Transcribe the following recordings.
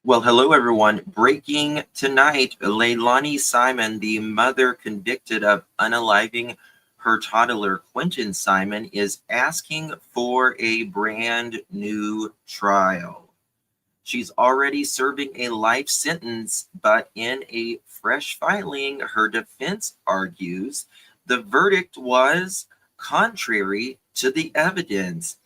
Well, hello, everyone. Breaking tonight, Leilani Simon, the mother convicted of unaliving her toddler, Quinton Simon, is asking for a brand new trial. She's already serving a life sentence, but in a fresh filing, her defense argues the verdict was contrary to the evidence,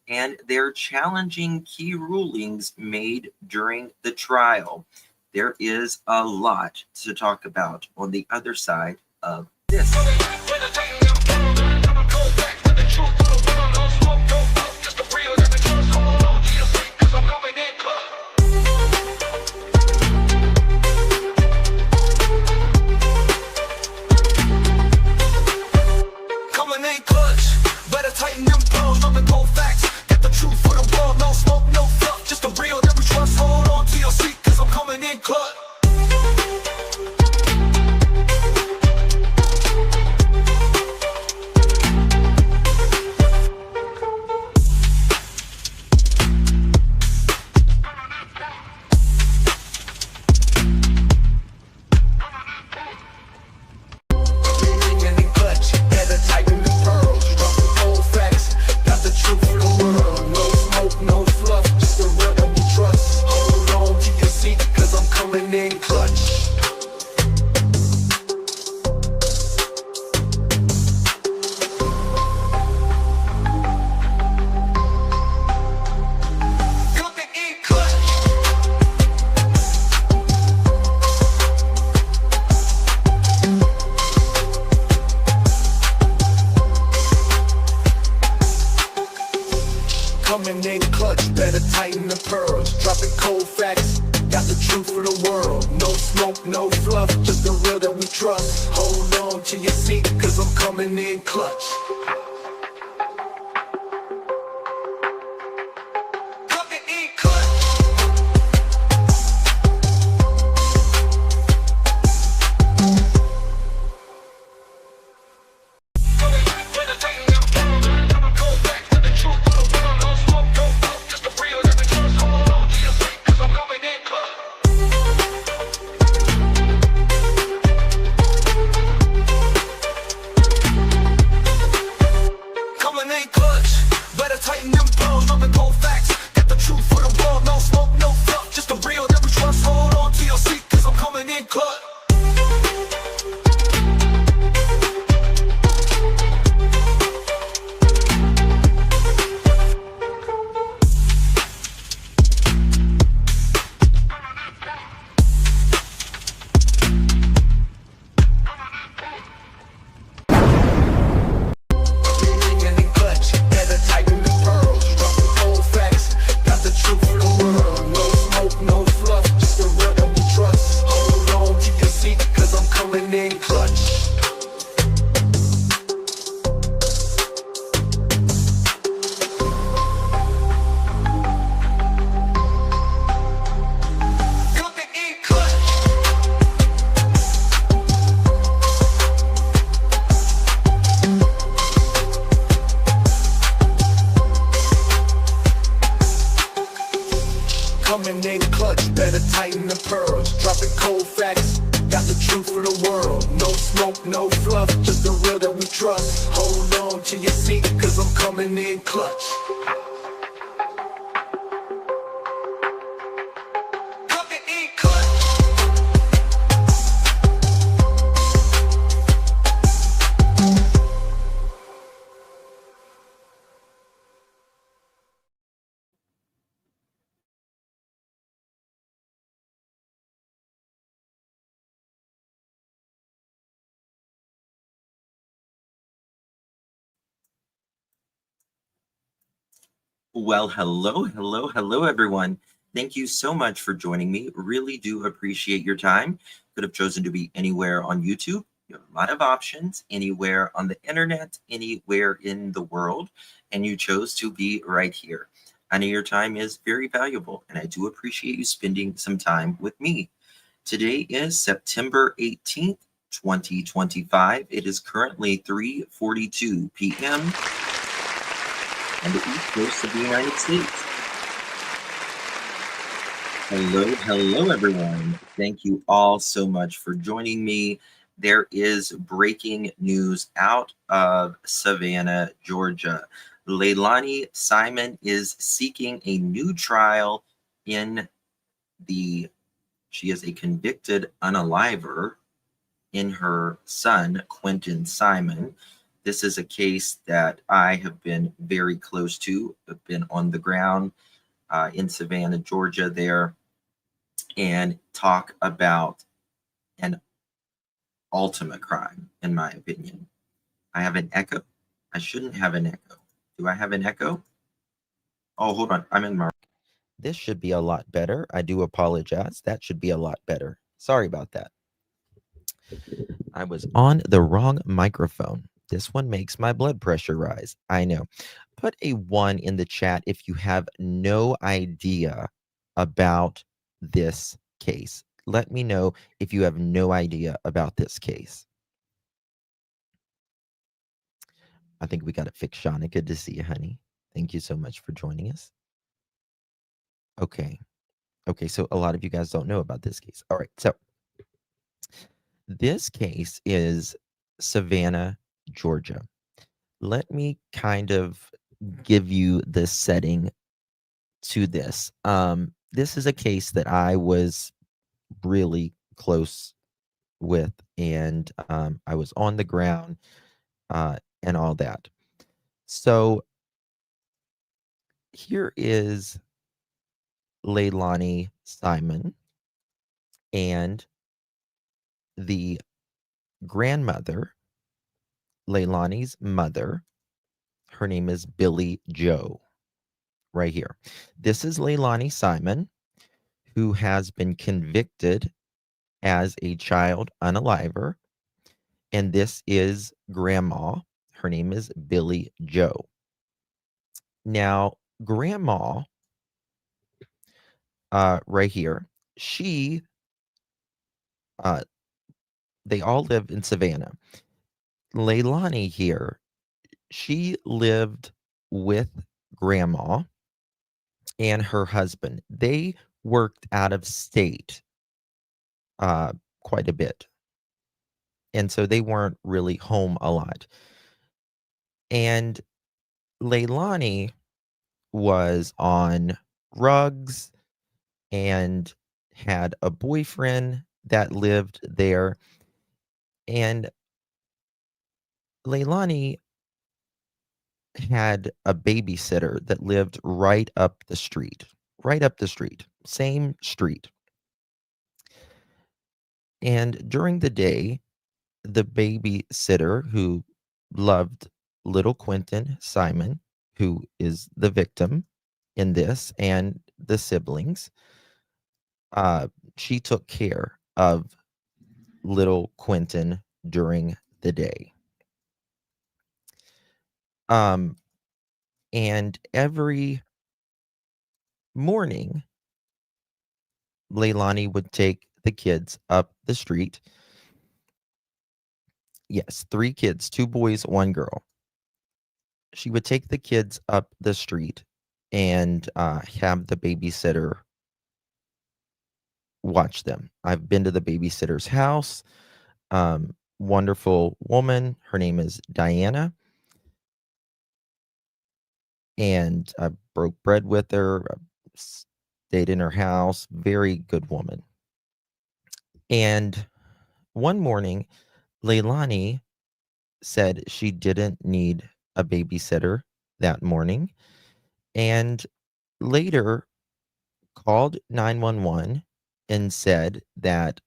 and they're challenging key rulings made during the trial. There is a lot to talk about on the other side of this. Well, hello, everyone. Thank you so much for joining me. Really do appreciate your time. Could have chosen to be anywhere on YouTube. You have a lot of options, anywhere on the internet, anywhere in the world, and you chose to be right here. I know your time is very valuable, and I do appreciate you spending some time with me. Today is September 18th, 2025. It is currently 3:42 p.m. on the East Coast of the United States. Hello, everyone. Thank you all so much for joining me. There is breaking news out of Savannah, Georgia. Leilani Simon is seeking a new trial in she is a convicted unaliver in her son, Quinton Simon. This is a case that I have been very close to. I've been on the ground in Savannah, Georgia, there, and talk about an ultimate crime, in my opinion. I have an echo. I shouldn't have an echo. Do I have an echo? Oh, hold on. I'm in my. This should be a lot better. I do apologize. That should be a lot better. Sorry about that. I was on the wrong microphone. This one makes my blood pressure rise. I know. Put a 1 in the chat if you have no idea about this case. Let me know if you have no idea about this case. I think we got it fixed, Shauna. Good to see you, honey. Thank you so much for joining us. Okay. Okay, so a lot of you guys don't know about this case. All right, so this case is Savannah, Georgia. Let me kind of give you the setting to this. This is a case that I was really close with, and I was on the ground and all that. So here is Leilani Simon and the grandmother, Leilani's mother. Her name is Billy Joe, right here. This is Leilani Simon, who has been convicted as a child unaliver. And this is grandma. Her name is Billy Joe. Now, grandma, right here, they all live in Savannah. Leilani here, she lived with grandma and her husband. They worked out of state quite a bit. And so they weren't really home a lot. And Leilani was on drugs and had a boyfriend that lived there. And Leilani had a babysitter that lived right up the street, same street. And during the day, the babysitter who loved little Quinton Simon, who is the victim in this, and the siblings, she took care of little Quinton during the day. And every morning, Leilani would take the kids up the street. Yes, 3 kids, 2 boys, 1 girl. She would take the kids up the street and have the babysitter watch them. I've been to the babysitter's house. Wonderful woman. Her name is Diana. And I broke bread with her, stayed in her house. Very good woman. And one morning, Leilani said she didn't need a babysitter that morning, and later called 911 and said that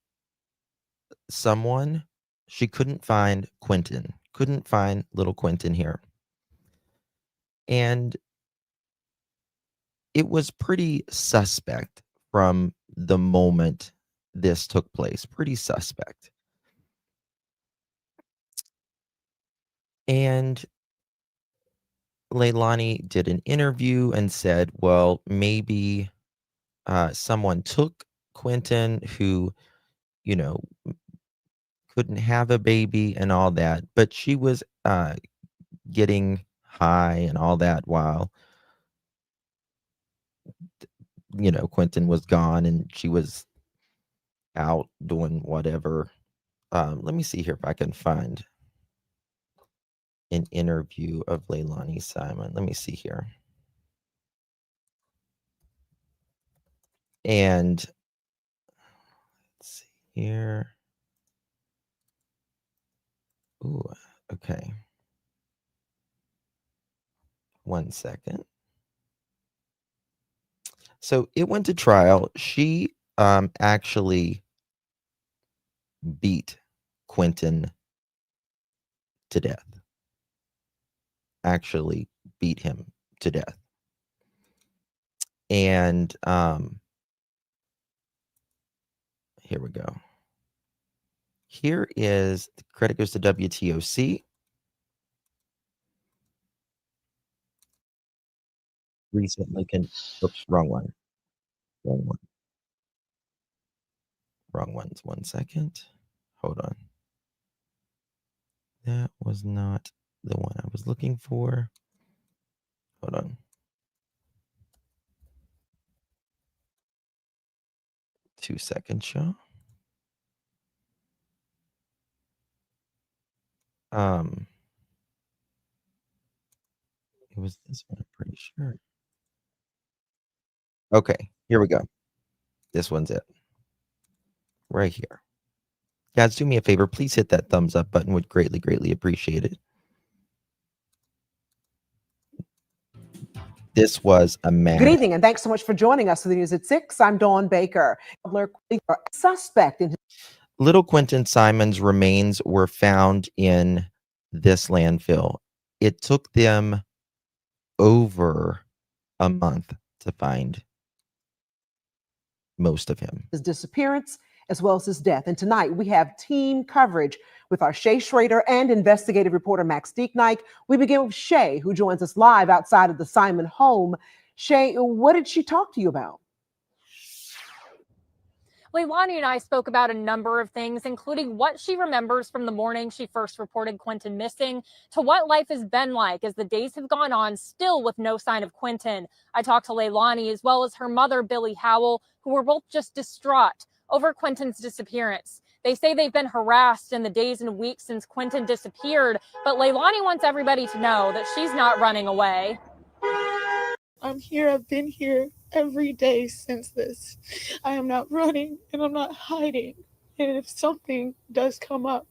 she couldn't find Quinton, couldn't find little Quinton here. And it was pretty suspect from the moment this took place, pretty suspect. And Leilani did an interview and said, well, maybe someone took Quinton who, you know, couldn't have a baby and all that. But she was getting high and all that while Quinton was gone and she was out doing whatever. Let me see here if I can find an interview of Leilani Simon. Let me see here. And let's see here. Ooh, okay. 1 second. So it went to trial. She actually beat Quinton to death. Actually beat him to death. And here we go. Here is the credit goes to WTOC. Recently oops, wrong one. Wrong one. Wrong ones. 1 second. Hold on. That was not the one I was looking for. Hold on. 2 seconds, Shaw. It was this one, I'm pretty sure. Okay, here we go. This one's it. Right here. Guys, do me a favor. Please hit that thumbs up button. Would greatly, greatly appreciate it. This was a man. Good evening, and thanks so much for joining us for the news at 6. I'm Dawn Baker. Suspect in Little Quinton Simon's remains were found in this landfill. It took them over a month to find most of him. his disappearance as well as his death. And tonight we have team coverage with our Shay Schrader and investigative reporter Max Dieknike. We begin with Shay, who joins us live outside of the Simon home. Shay, what did she talk to you about? Leilani and I spoke about a number of things, including what she remembers from the morning she first reported Quinton missing to what life has been like as the days have gone on, still with no sign of Quinton. I talked to Leilani as well as her mother, Billy Howell, who were both just distraught over Quinton's disappearance. They say they've been harassed in the days and weeks since Quinton disappeared, but Leilani wants everybody to know that she's not running away. I'm here. I've been here every day since this. I am not running and I'm not hiding. And if something does come up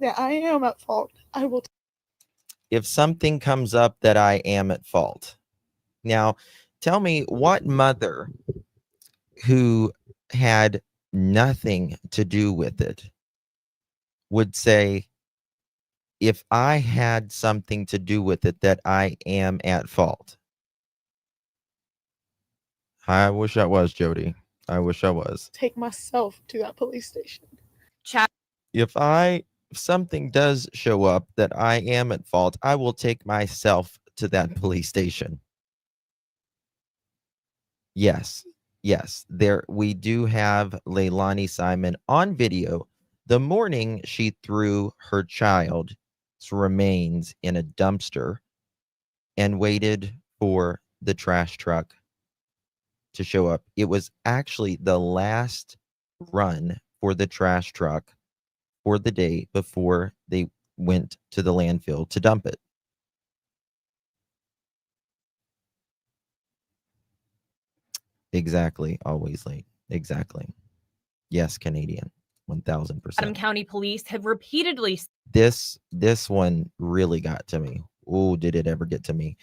that I am at fault, I will. If something comes up that I am at fault. Now, tell me what mother who had nothing to do with it would say, if I had something to do with it, that I am at fault. I wish I was, Jody. I wish I was. Take myself to that police station. If something does show up that I am at fault, I will take myself to that police station. Yes. There we do have Leilani Simon on video the morning she threw her child's remains in a dumpster and waited for the trash truck to show up. It was actually the last run for the trash truck for the day before they went to the landfill to dump it. Exactly. Always late. Exactly. Yes, Canadian. 1000%. Chatham County police have repeatedly. This one really got to me. Oh, did it ever get to me?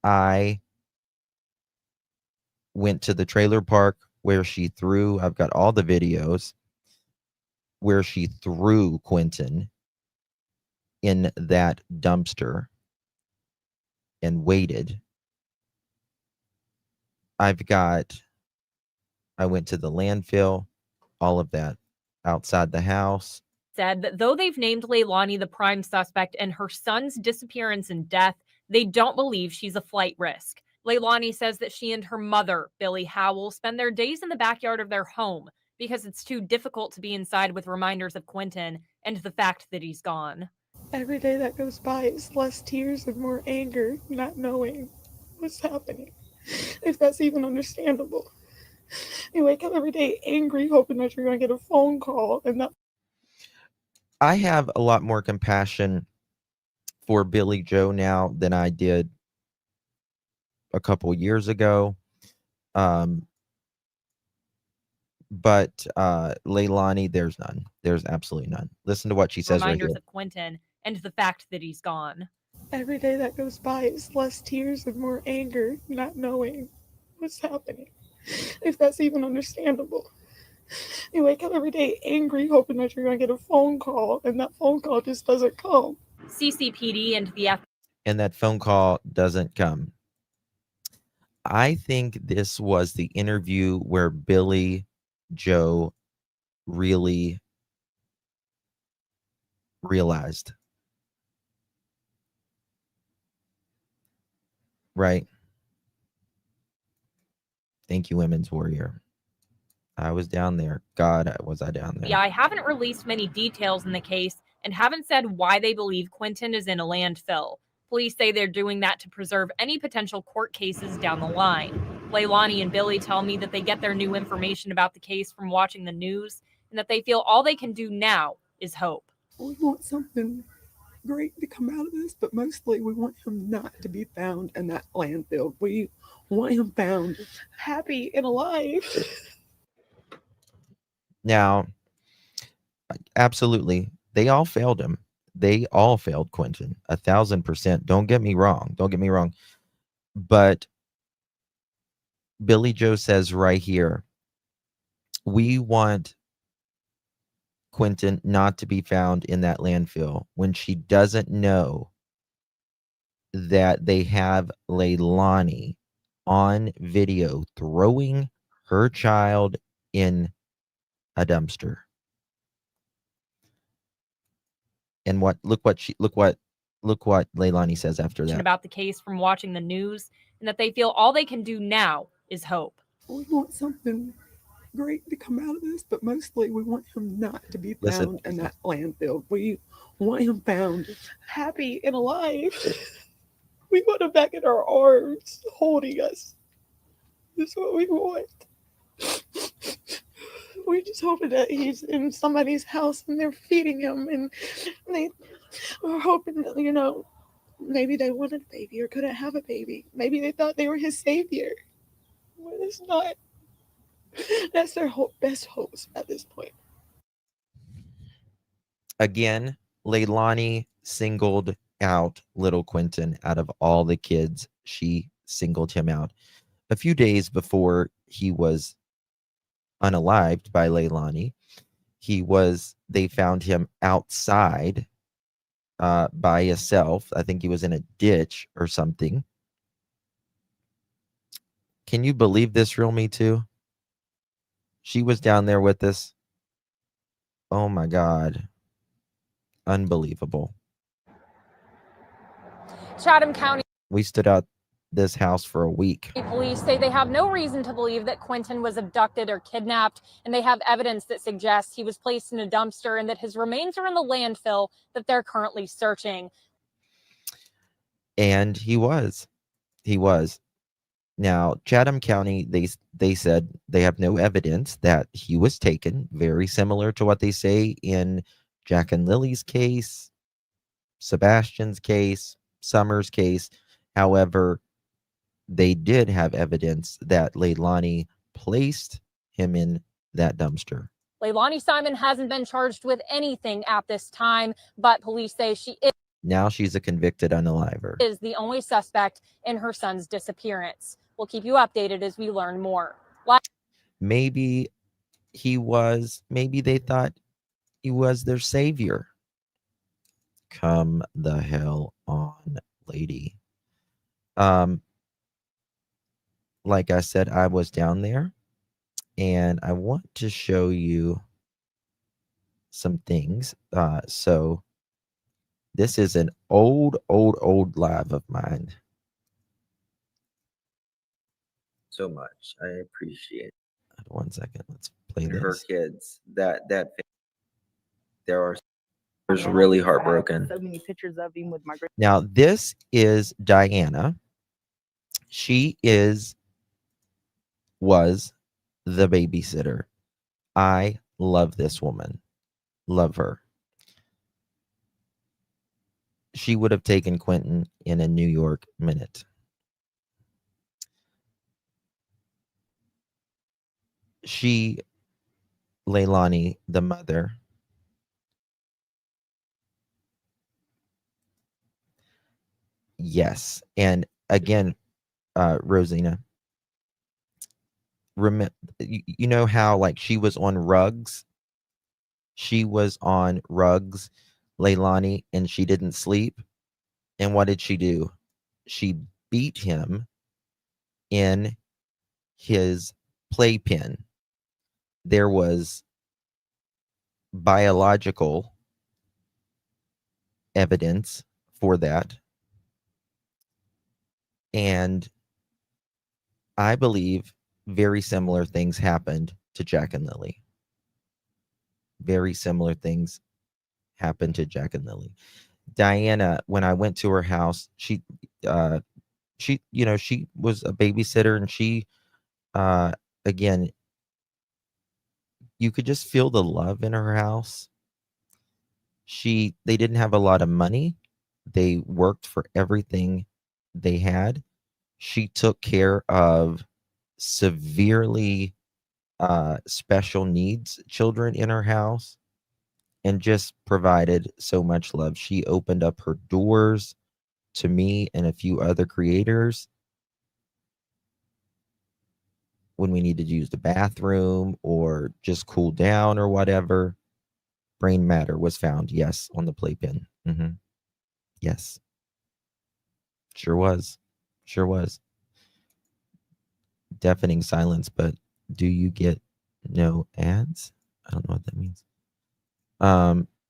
I went to the trailer park where she threw, I've got all the videos where she threw Quinton in that dumpster and waited. I went to the landfill, all of that outside the house. Said that though they've named Leilani the prime suspect in her son's disappearance and death, they don't believe she's a flight risk. Leilani says that she and her mother, Billy Howell, spend their days in the backyard of their home because it's too difficult to be inside with reminders of Quinton and the fact that he's gone. Every day that goes by is less tears and more anger, not knowing what's happening. if that's even understandable. You wake up every day angry, hoping that you're going to get a phone call, and that. I have a lot more compassion for Billy Joe now than I did a couple years ago. But Leilani, there's none. There's absolutely none. Listen to what she says right here. Reminders of Quinton and the fact that he's gone. Every day that goes by is less tears and more anger, not knowing what's happening, if that's even understandable. You wake up every day angry, hoping that you're going to get a phone call, and that phone call just doesn't come. CCPD and the And that phone call doesn't come. I think this was the interview where Billy Joe really realized. Right? Thank you, Women's Warrior. I was down there. God, was I down there. FBI haven't released many details in the case and haven't said why they believe Quinton is in a landfill. Police say they're doing that to preserve any potential court cases down the line. Leilani and Billy tell me that they get their new information about the case from watching the news and that they feel all they can do now is hope. We want something great to come out of this, but mostly we want him not to be found in that landfill. We want him found happy and alive. Now, absolutely, they all failed him. They all failed Quinton, 1,000%. Don't get me wrong. Don't get me wrong. But Billy Joe says right here, we want Quinton not to be found in that landfill, when she doesn't know that they have Leilani on video throwing her child in a dumpster. And look what Leilani says after that. About the case from watching the news and that they feel all they can do now is hope. We want something great to come out of this, but mostly we want him not to be found in that landfill. We want him found happy and alive. We want him back in our arms, holding us. That's what we want. We just hoping that he's in somebody's house and they're feeding him, and they were hoping that, maybe they wanted a baby or couldn't have a baby. Maybe they thought they were his savior. But it's not. That's their best hopes at this point. Again, Leilani singled out little Quinton out of all the kids. She singled him out. A few days before he was unalived by Leilani, they found him outside by himself. I think he was in a ditch or something. Can you believe this, Real Me Too? She was down there with us. Oh my God. Unbelievable. Chatham County We stood out this house for a week. police say they have no reason to believe that Quinton was abducted or kidnapped, and they have evidence that suggests he was placed in a dumpster and that his remains are in the landfill that they're currently searching. And he was. Now, Chatham County, they said they have no evidence that he was taken, very similar to what they say in Jack and Lily's case, Sebastian's case, Summer's case. However, they did have evidence that Leilani placed him in that dumpster. Leilani Simon hasn't been charged with anything at this time, but police say she is. Now she's a convicted unaliver. Is the only suspect in her son's disappearance. We'll keep you updated as we learn more. Maybe they thought he was their savior. Come the hell on, lady. Like I said, I was down there, and I want to show you some things. So this is an old live of mine. So much. I appreciate it. 1 second. Let's play this. Her kids. There's really heartbroken. So many pictures of him with my. Now, this is Diana. She was the babysitter. I love this woman. Love her. She would have taken Quinton in a New York minute. Leilani, the mother, yes. And again, Rosina, you know how like she was on rugs? She was on rugs, Leilani, and she didn't sleep. And what did she do? She beat him in his playpen. There was biological evidence for that. And I believe very similar things happened to Jack and Lily. Very similar things happened to Jack and Lily. Diana, when I went to her house, she was a babysitter, and she, again, you could just feel the love in her house. They didn't have a lot of money. They worked for everything they had. She took care of severely special needs children in her house and just provided so much love. She opened up her doors to me and a few other creators when we needed to use the bathroom or just cool down or whatever. Brain matter was found, yes, on the playpen. Yes. Sure was. Deafening silence, but do you get no ads? I don't know what that means.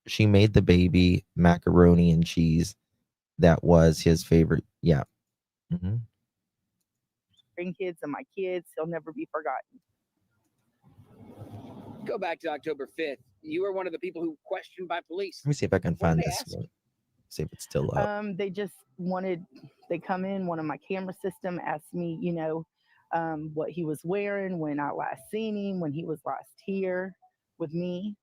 She made the baby macaroni and cheese. That was his favorite. Yeah. Grandkids and my kids, he'll never be forgotten. Go back to October 5th. You were one of the people who questioned by police. Let me see if I can find this one. See if it's still up. They come in, one of my camera system asked me, what he was wearing when I last seen him, when he was last here with me.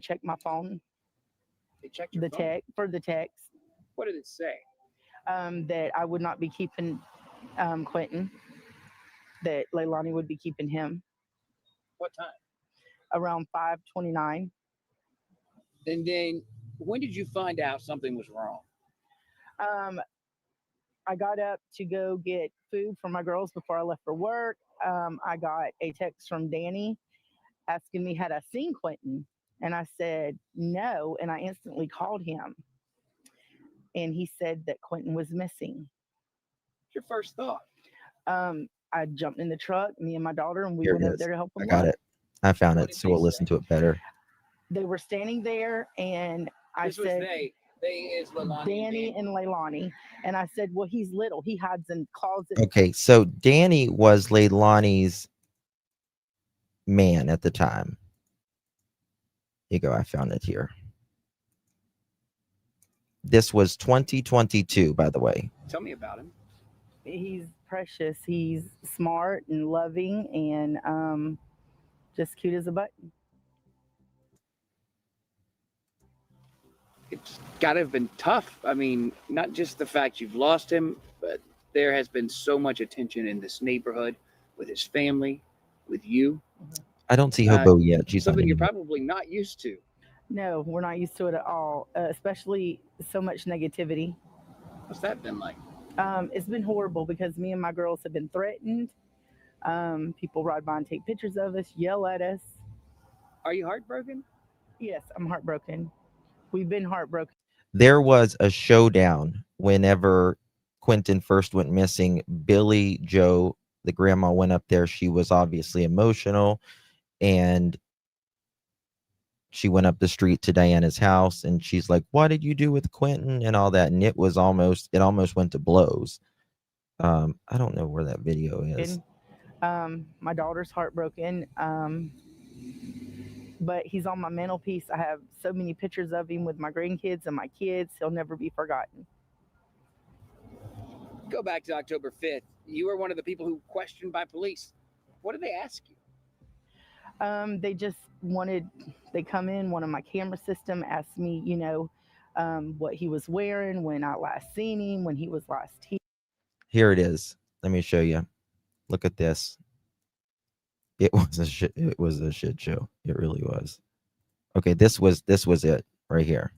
Check my phone. They checked your phone? The text. What did it say? That I would not be keeping Quinton, that Leilani would be keeping him. What time? Around 5:29. And then when did you find out something was wrong? I got up to go get food for my girls before I left for work. I got a text from Danny asking me, had I seen Quinton? And I said, no. And I instantly called him. And he said that Quinton was missing. What's your first thought? I jumped in the truck, me and my daughter, and we Here went it over is. there to help him. I got it. I found it, so we'll listen to it better. They were standing there, and I said, They is Leilani Danny and Leilani. And I said, well, he's little. He hides in closets. Okay, so Danny was Leilani's man at the time. Here you go. I found it here. This was 2022, by the way. Tell me about him. He's precious. He's smart and loving and just cute as a button. It's got to have been tough. I mean, not just the fact you've lost him, but there has been so much attention in this neighborhood with his family, with you. I don't see Hobo yet. She's something you're probably not used to. No, we're not used to it at all, especially so much negativity. What's that been like? It's been horrible because me and my girls have been threatened. People ride by and take pictures of us, yell at us. Are you heartbroken? Yes, I'm heartbroken. We've been heartbroken. There was a showdown whenever Quinton first went missing. Billy Joe, the grandma, went up there. She was obviously emotional, and she went up the street to Diana's house, and she's like, what did you do with Quinton and all that? And it almost went to blows. I don't know where that video is. My daughter's heartbroken. But he's on my mantelpiece. I have so many pictures of him with my grandkids and my kids. He'll never be forgotten. go back to October 5th. You were one of the people who questioned by police. What did they ask you? They just wanted, they come in, one of my camera system asked me, you know, what he was wearing, when I last seen him, when he was last here. Here it is. Let me show you. Look at this. It was a shit. It was a shit show. It really was. Okay, this was it right here.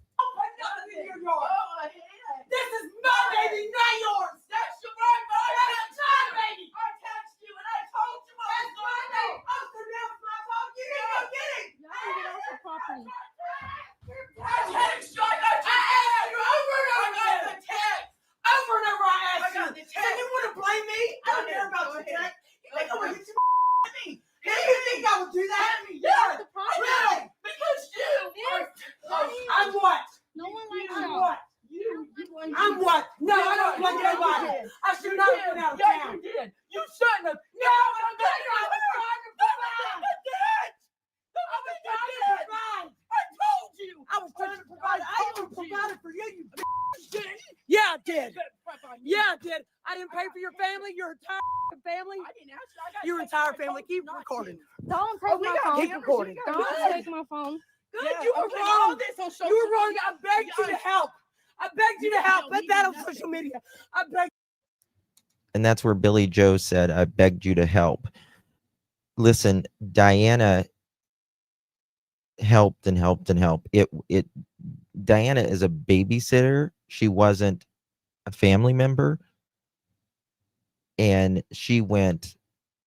This is my baby, not yours. That's your baby. That's my baby. I texted you and I told you what was going on. Oh, so now it's my fault. You didn't go get it. Y'all can get off the property. I text you. I asked you over and over. I got the text. Over and over I asked you. So you want to blame me? I don't care about your text. You think I'm going to hit you me? Do you think I would do that? Yeah. Really? Because you. I'm what? No one likes I'm y'all. what? I'm what? No, I don't blame anybody. I should not have been out of town. You did. You shouldn't have. No, I'm trying to provide. I told you. I was trying to provide. I even provided for you. You did. Yeah, I did. Yeah, I did. I didn't pay for your family. Your entire family. I didn't ask you. Your entire family. Keep recording. Don't take my phone. Keep recording. Don't take my phone. Good. You were wrong. You were wrong. I begged you to help. I begged you to help. Put that on social media. I begged. And that's where Billy Joe said, I begged you to help. Listen, Diana helped and helped and helped. Diana is a babysitter. She wasn't a family member. And she went,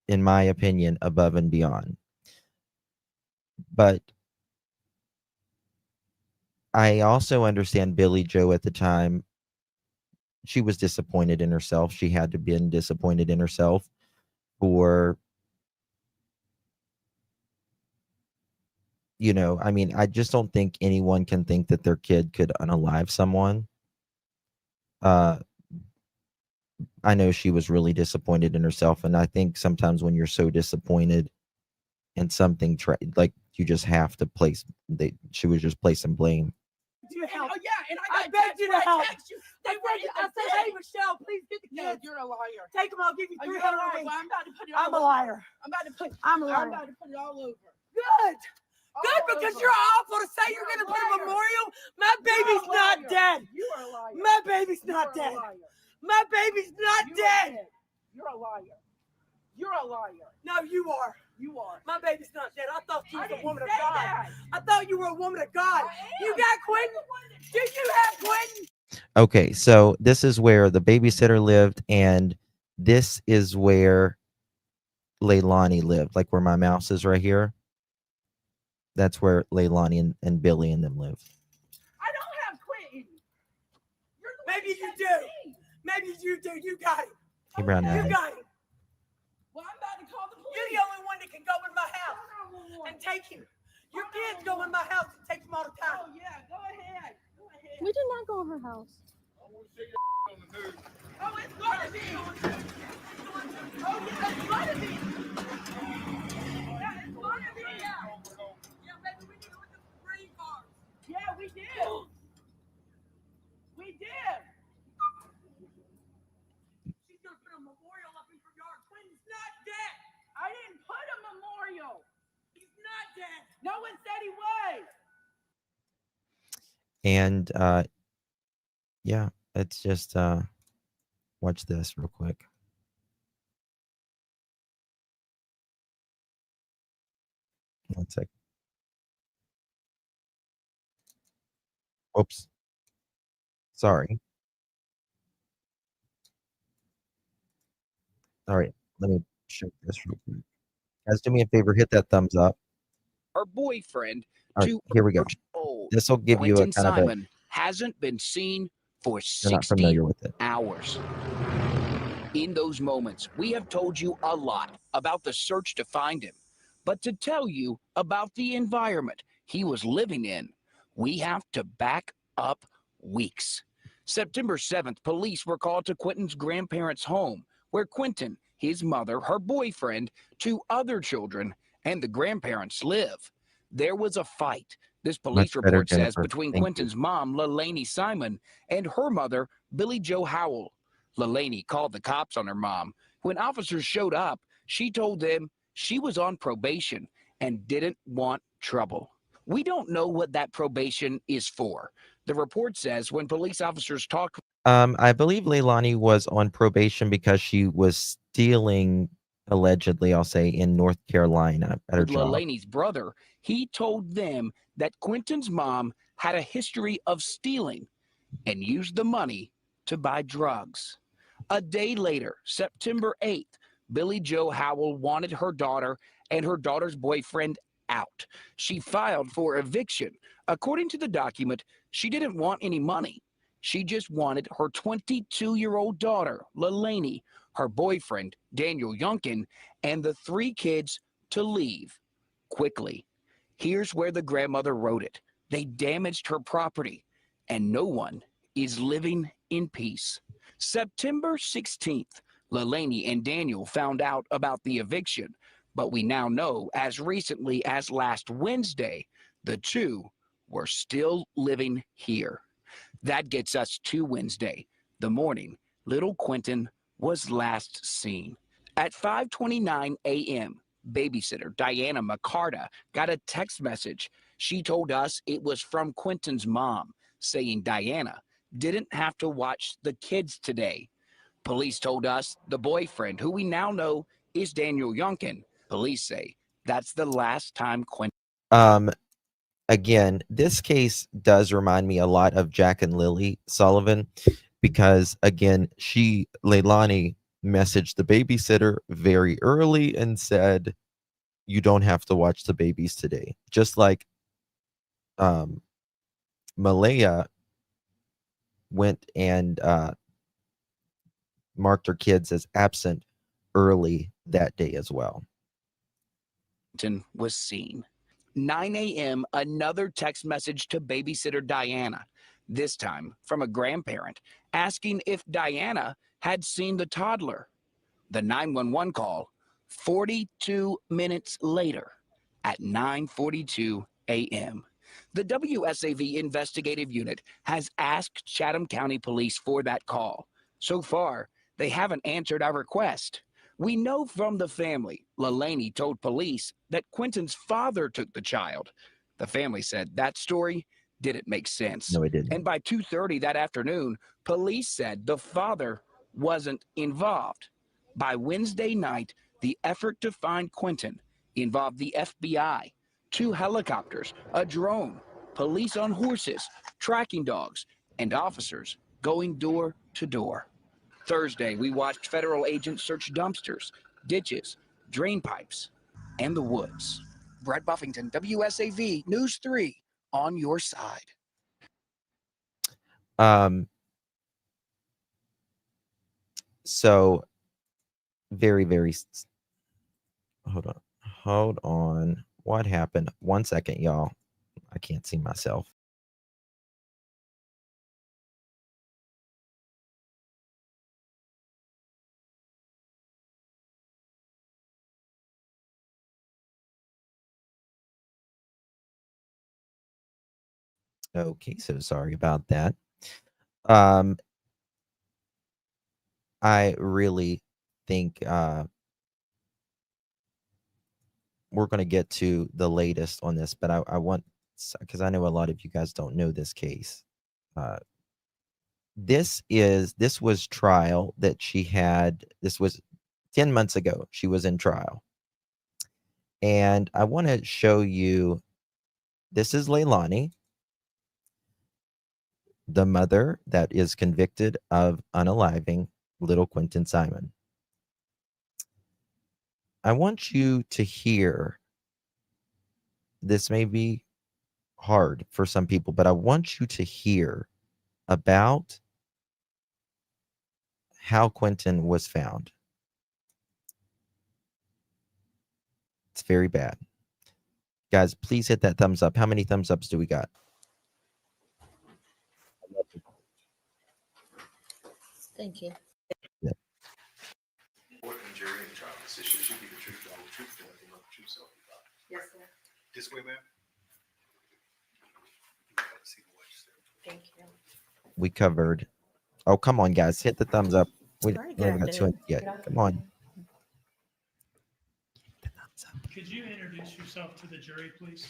in my opinion, above and beyond. But I also understand Billy Joe at the time. She was disappointed in herself. She had to be disappointed in herself for, you know, I mean, I just don't think anyone can think that their kid could unalive someone. I know she was really disappointed in herself. And I think sometimes when you're so disappointed in something, like you just have to place, she was just placing blame. You help. Oh, yeah, and I begged you to help. I said, hey, Michelle, please get the kids. You're a liar. Take them, I'll give you 300 a week. I'm about to put it all over. I'm a liar. I'm about to put it all over. Good. Good, because you're awful to say you're going to put a memorial. My baby's not dead. You are a liar. My baby's not dead. My baby's not dead. You're a liar. You're a liar. No, you are. You are. My baby's not dead. I thought you were a woman of God. I thought you were a woman of God. You got Quinton? Do you have Quinton? Okay, so this is where the babysitter lived, and this is where Leilani lived, like where my mouse is right here. That's where Leilani and Billy and them live. I don't have Quinton. Maybe you do. Maybe you do. You got him. Hey, Brown You Alley. got him. Well, I'm about to call the police. You're the only one that can go in my house and take him. Your kids go in my house and take him all the time. Oh, yeah. Go ahead. Go ahead. We did not go in her house. Oh, it's going to be. Oh, yeah, it's going to be. Yeah, it's going to be. Yeah, baby, we need to look at the green cards. Yeah, we did. We did. She's going to put a memorial up in her yard. Quinton's not dead. I didn't put a memorial. He's not dead. No one said he was. And yeah, it's just watch this real quick. One sec. Oops. Sorry. All right, let me show this real quick. Guys, do me a favor, hit that thumbs up. Her boyfriend, All right, here we go. This will give you a Quinton kind of Simon, hasn't been seen for you're not 60 familiar with it. hours. In those moments, we have told you a lot about the search to find him. But to tell you about the environment he was living in, we have to back up weeks. September 7th, police were called to Quinton's grandparents' home, where Quinton, his mother, her boyfriend, 2 other children, and the grandparents live. There was a fight, this police Much better, report says, Jennifer. between Thank Quinton's mom, Leilani Simon, and her mother, Billy Joe Howell. Leilani called the cops on her mom. When officers showed up, she told them she was on probation and didn't want trouble. We don't know what that probation is for. The report says when police officers talked I believe Leilani was on probation because she was stealing, allegedly, I'll say, in North Carolina at her with job. Leilani's brother, he told them that Quinton's mom had a history of stealing and used the money to buy drugs. A day later, September 8th, Billy Joe Howell wanted her daughter and her daughter's boyfriend out. She filed for eviction. According to the document, she didn't want any money. She just wanted her 22-year-old daughter, Leilani, her boyfriend, Daniel Youngkin, and the 3 kids to leave quickly. Here's where the grandmother wrote it. They damaged her property, and no one is living in peace. September 16th, Leilani and Daniel found out about the eviction, but we now know as recently as last Wednesday, the two were still living here. That gets us to Wednesday, the morning little Quinton was last seen. At 5:29 a.m., babysitter Diana McCarta got a text message. She told us it was from Quinton's mom, saying Diana didn't have to watch the kids today. Police told us the boyfriend, who we now know is Daniel Youngkin. Police say that's the last time Quinton. Again, this case does remind me a lot of Jack and Lily Sullivan because, again, Leilani messaged the babysitter very early and said, you don't have to watch the babies today. Just like Malaya went and marked her kids as absent early that day as well. Was seen. 9 a.m., another text message to babysitter Diana, this time from a grandparent, asking if Diana had seen the toddler. The 911 call, 42 minutes later at 9:42 a.m. The WSAV investigative unit has asked Chatham County Police for that call. So far, they haven't answered our request. We know from the family, Leilani told police that Quinton's father took the child. The family said that story didn't make sense. No, it didn't. And by 2:30 that afternoon, police said the father wasn't involved. By Wednesday night, the effort to find Quinton involved the FBI, 2 helicopters, a drone, police on horses, tracking dogs, and officers going door to door. Thursday, we watched federal agents search dumpsters, ditches, drain pipes, and the woods. Brett Buffington, WSAV News 3, on your side. So very, very, hold on. What happened? 1 second, y'all. I can't see myself. Okay, so sorry about that. I really think we're going to get to the latest on this, but I want, because I know a lot of you guys don't know this case. This was trial that she had. This was 10 months ago. She was in trial. And I want to show you, this is Leilani, the mother that is convicted of unaliving little Quinton Simon. I want you to hear, this may be hard for some people, but I want you to hear about how Quinton was found. It's very bad. Guys, please hit that thumbs up. How many thumbs ups do we got? Thank you. Yeah. Yes, sir. This way, ma'am. Thank you. We covered. Oh, come on, guys. Hit the thumbs up. We Alright, we haven't got to it Get yet. off Come the on. phone. Could you introduce yourself to the jury, please?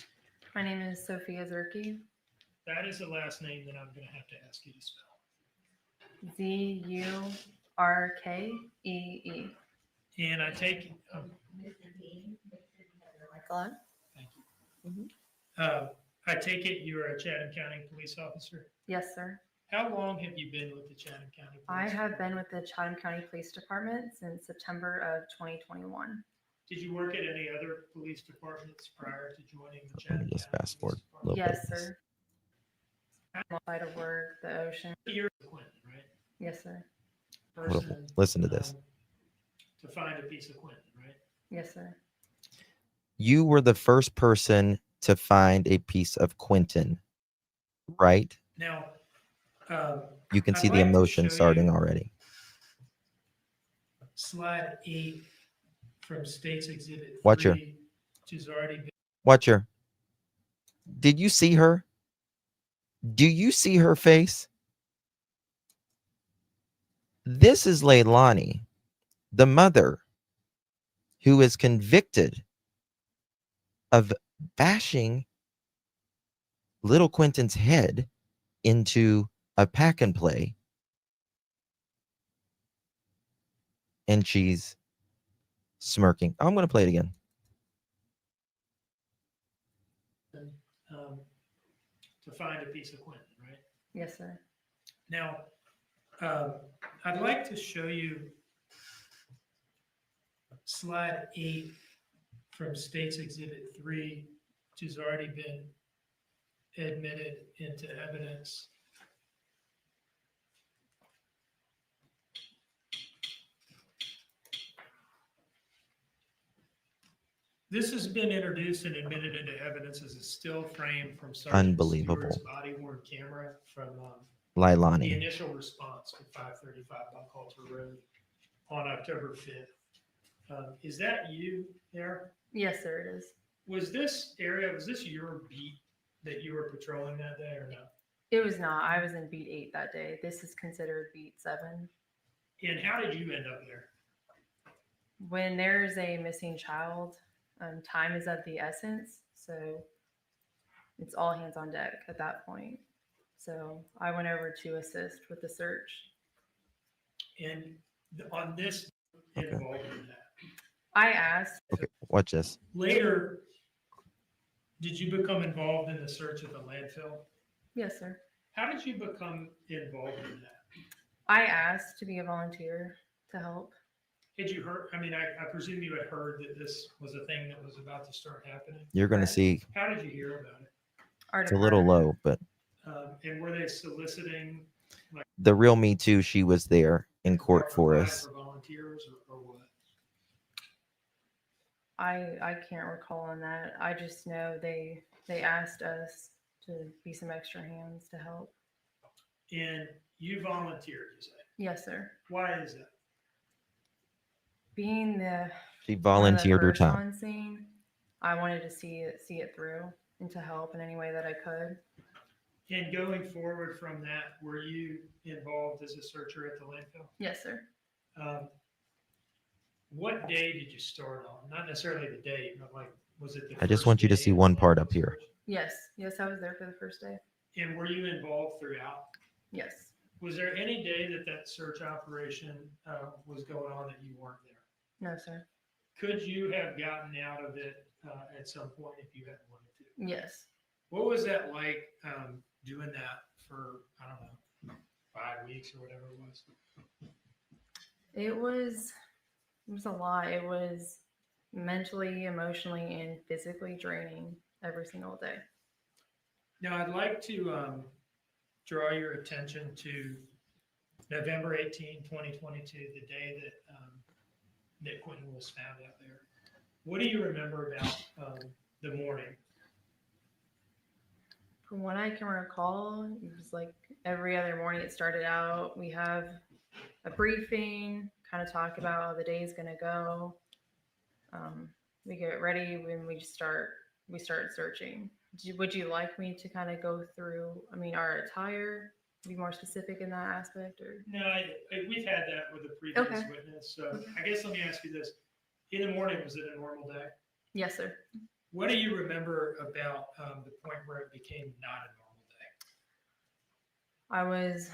My name is Sophia Zerke. That is the last name that I'm going to have to ask you to spell. Zurkee. And I take, Mic on? thank you. I take it you are a Chatham County police officer? Yes, sir. How long have you been with the Chatham County Police I have been Department? with the Chatham County Police Department since September of 2021. Did you work at any other police departments prior to joining the Let Chatham me just County fast forward Police a little Yes, bit. sir. Outside of work, the ocean. You're Quinton, right? Yes, sir. Person, Listen to this. To find a piece of Quinton, right? Yes, sir. You were the first person to find a piece of Quinton, right? Now, You can I'd see the like to emotion show starting you already. slide 8 from State's Exhibit Watch her. 3, which has already been. Watch her. Did you see her? Do you see her face? This is Leilani, the mother who is convicted of bashing little Quinton's head into a pack and play. And she's smirking. I'm going to play it again. To find a piece of Quinton, right? Yes, sir. Now, I'd like to show you slide 8 from State's Exhibit 3, which has already been admitted into evidence. This has been introduced and admitted into evidence as a still frame from Sergeant Unbelievable. Stewart's body-worn camera from the Leilani. initial response to 535 Buckhalter Road on October 5th. Is that you there? Yes, sir, it is. Was this your beat that you were patrolling that day or no? It was not. I was in beat 8 that day. This is considered beat 7. And how did you end up there? When there's a missing child, time is of the essence. So it's all hands on deck at that point. So I went over to assist with the search. And on this involved in that. I asked. Okay, watch this. Later, did you become involved in the search of the landfill? Yes, sir. How did you become involved in that? I asked to be a volunteer to help. Had you heard? I mean, I presume you had heard that this was a thing that was about to start happening. You're going to see How did you hear about it? it's a little low, but And were they soliciting? Like, the real Me Too, she was there in court for us. for volunteers or what? I can't recall on that. I just know they asked us to be some extra hands to help. And you volunteered, you say? Yes, sir. Why is that? Being She volunteered her first time. on scene, I wanted to see it through and to help in any way that I could. And going forward from that, were you involved as a searcher at the landfill? Yes, sir. What day did you start on? Not necessarily the date, but like, was it the I just first want you to day see of one the part landfill up here. search? Yes, I was there for the first day. And were you involved throughout? Yes. Was there any day that search operation was going on that you weren't there? No, sir. Could you have gotten out of it at some point if you had wanted to? Yes. What was that like doing that for, I don't know, 5 weeks or whatever it was? It was a lot. It was mentally, emotionally, and physically draining every single day. Now, I'd like to draw your attention to November 18, 2022, the day that Quinton was found out there. What do you remember about the morning? From what I can recall, it was like every other morning it started out. We have a briefing, kind of talk about how the day is going to go. We get ready when we start searching. Would you like me to kind of go through, our attire be more specific in that aspect, or? No, we've had that with a previous Okay. witness. So I guess let me ask you this. In the morning, was it a normal day? Yes, sir. What do you remember about the point where it became not a normal day? I was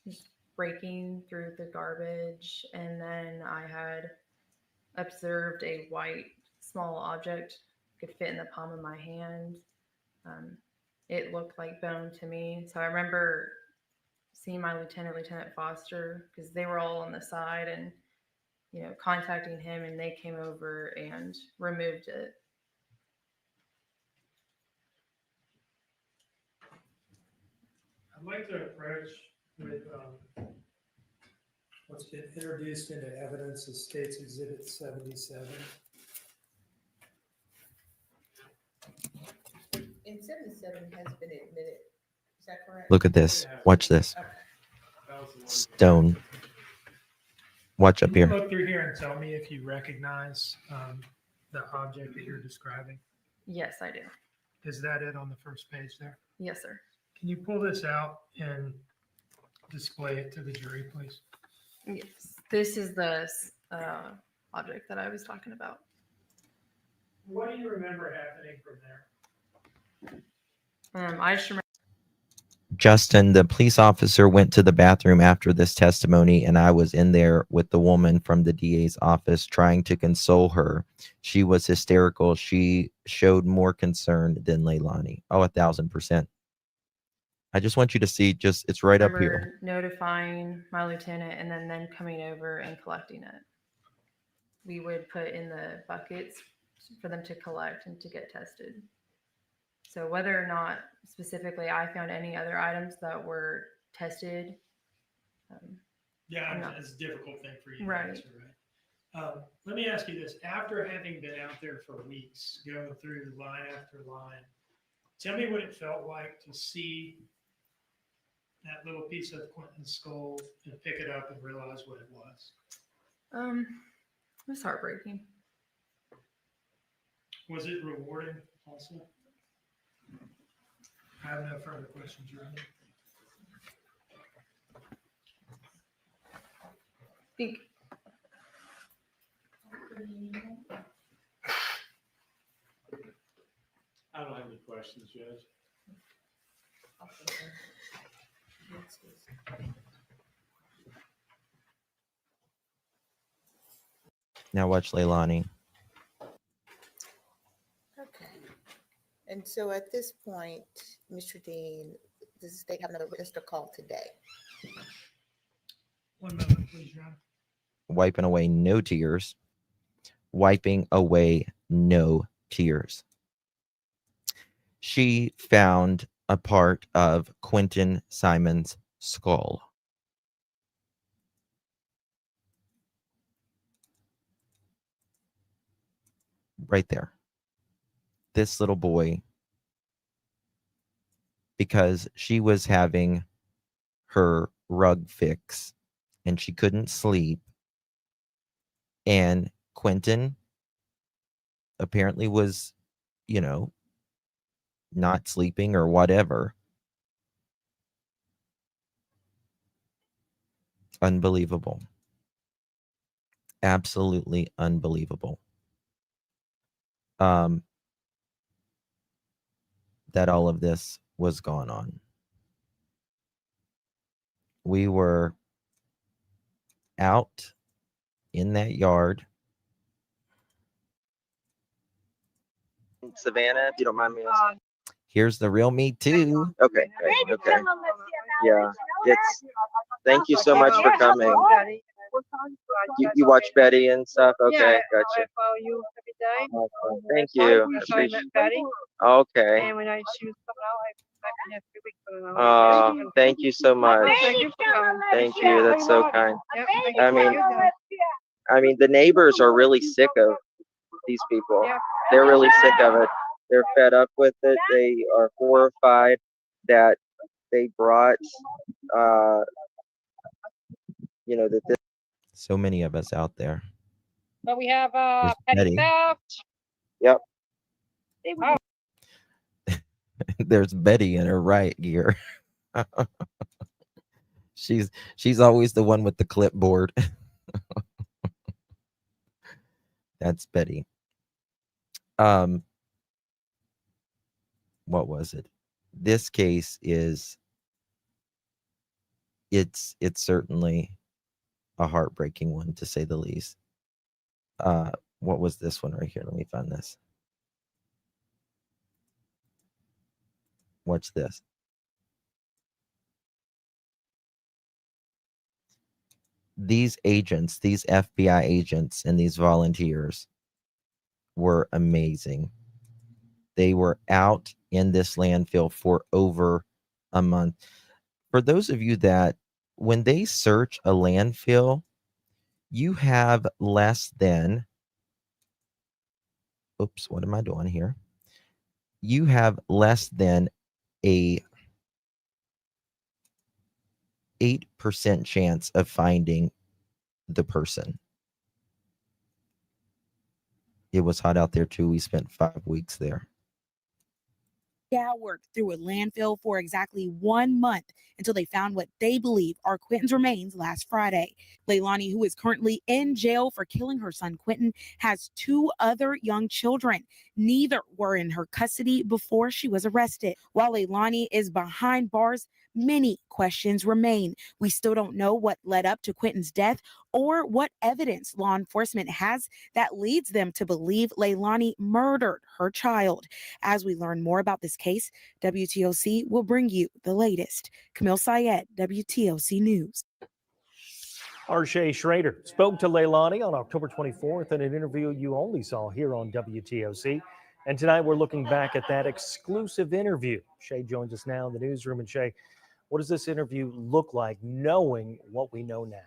just breaking through the garbage, and then I had observed a white small object, could fit in the palm of my hand. It looked like bone to me. So I remember seeing my Lieutenant Foster, because they were all on the side, and contacting him, and they came over and removed it. I'd like to approach with what's been introduced into evidence as State's Exhibit 77. And 77 has been admitted. Is that correct? Look at this. Watch this. Stone. Watch up Can you here. look through here and tell me if you recognize the object that you're describing? Yes, I do. Is that it on the first page there? Yes, sir. Can you pull this out and display it to the jury, please? Yes. This is the object that I was talking about. What do you remember happening from there? I just remember. Justin, the police officer, went to the bathroom after this testimony, and I was in there with the woman from the DA's office trying to console her. She was hysterical. She showed more concern than Leilani. Oh, 1,000%. I just want you to see, it's right up here. Notifying my lieutenant and then coming over and collecting it. We would put in the buckets for them to collect and to get tested. So whether or not specifically I found any other items that were tested. Yeah, it's a difficult thing for you right. to answer, right? Let me ask you this. After having been out there for weeks, going through line after line, tell me what it felt like to see that little piece of Quinton's skull and pick it up and realize what it was. It was heartbreaking. Was it rewarding also? I have no further questions, Your Honor. Think. I don't have any questions, Judge. Now watch Leilani. Okay. And so at this point, Mr. Dean, does the state have another witness to call today? One moment, please, Your Honor. Wiping away no tears. Wiping away no tears. She found a part of Quinton Simon's skull. Right there. This little boy, because she was having her rug fix and she couldn't sleep. And Quinton apparently was, not sleeping or whatever. Unbelievable. Absolutely unbelievable. That all of this was going on. We were out in that yard. Savannah, if you don't mind me asking. Here's the real me too. Okay. Okay. Yeah. Thank you so much for coming. You watch Betty and stuff? Okay, yeah, gotcha. I follow you every day. Awesome. Thank you. I met Betty. Okay. And when she was coming out, I've been here 3 weeks. Oh, thank you so much. Thank you for coming. Thank you. That's so kind. Yep, I mean, the neighbors are really sick of these people. Yeah. They're really sick of it. They're fed up with it. They are horrified that they brought, that this. So many of us out there. But we have Betty. petty theft. Yep. Oh. There's Betty in her riot gear. She's always the one with the clipboard. That's Betty. What was it? This case is it's certainly a heartbreaking one, to say the least. What was this one right here? Let me find this. Watch this. These agents, these FBI agents and these volunteers were amazing. They were out in this landfill for over a month. For those of you that, when they search a landfill, you have less than, oops, what am I doing here? You have less than a 8% chance of finding the person. It was hot out there too. We spent 5 weeks there. Worked through a landfill for exactly 1 month until they found what they believe are Quinton's remains last Friday. Leilani, who is currently in jail for killing her son Quinton, has 2 other young children. Neither were in her custody before she was arrested. While Leilani is behind bars, many questions remain. We still don't know what led up to Quinton's death or what evidence law enforcement has that leads them to believe Leilani murdered her child. As we learn more about this case, WTOC will bring you the latest. Camille Syed, WTOC News. Our Shay Schrader spoke to Leilani on October 24th in an interview you only saw here on WTOC. And tonight we're looking back at that exclusive interview. Shay joins us now in the newsroom. And Shay, what does this interview look like knowing what we know now?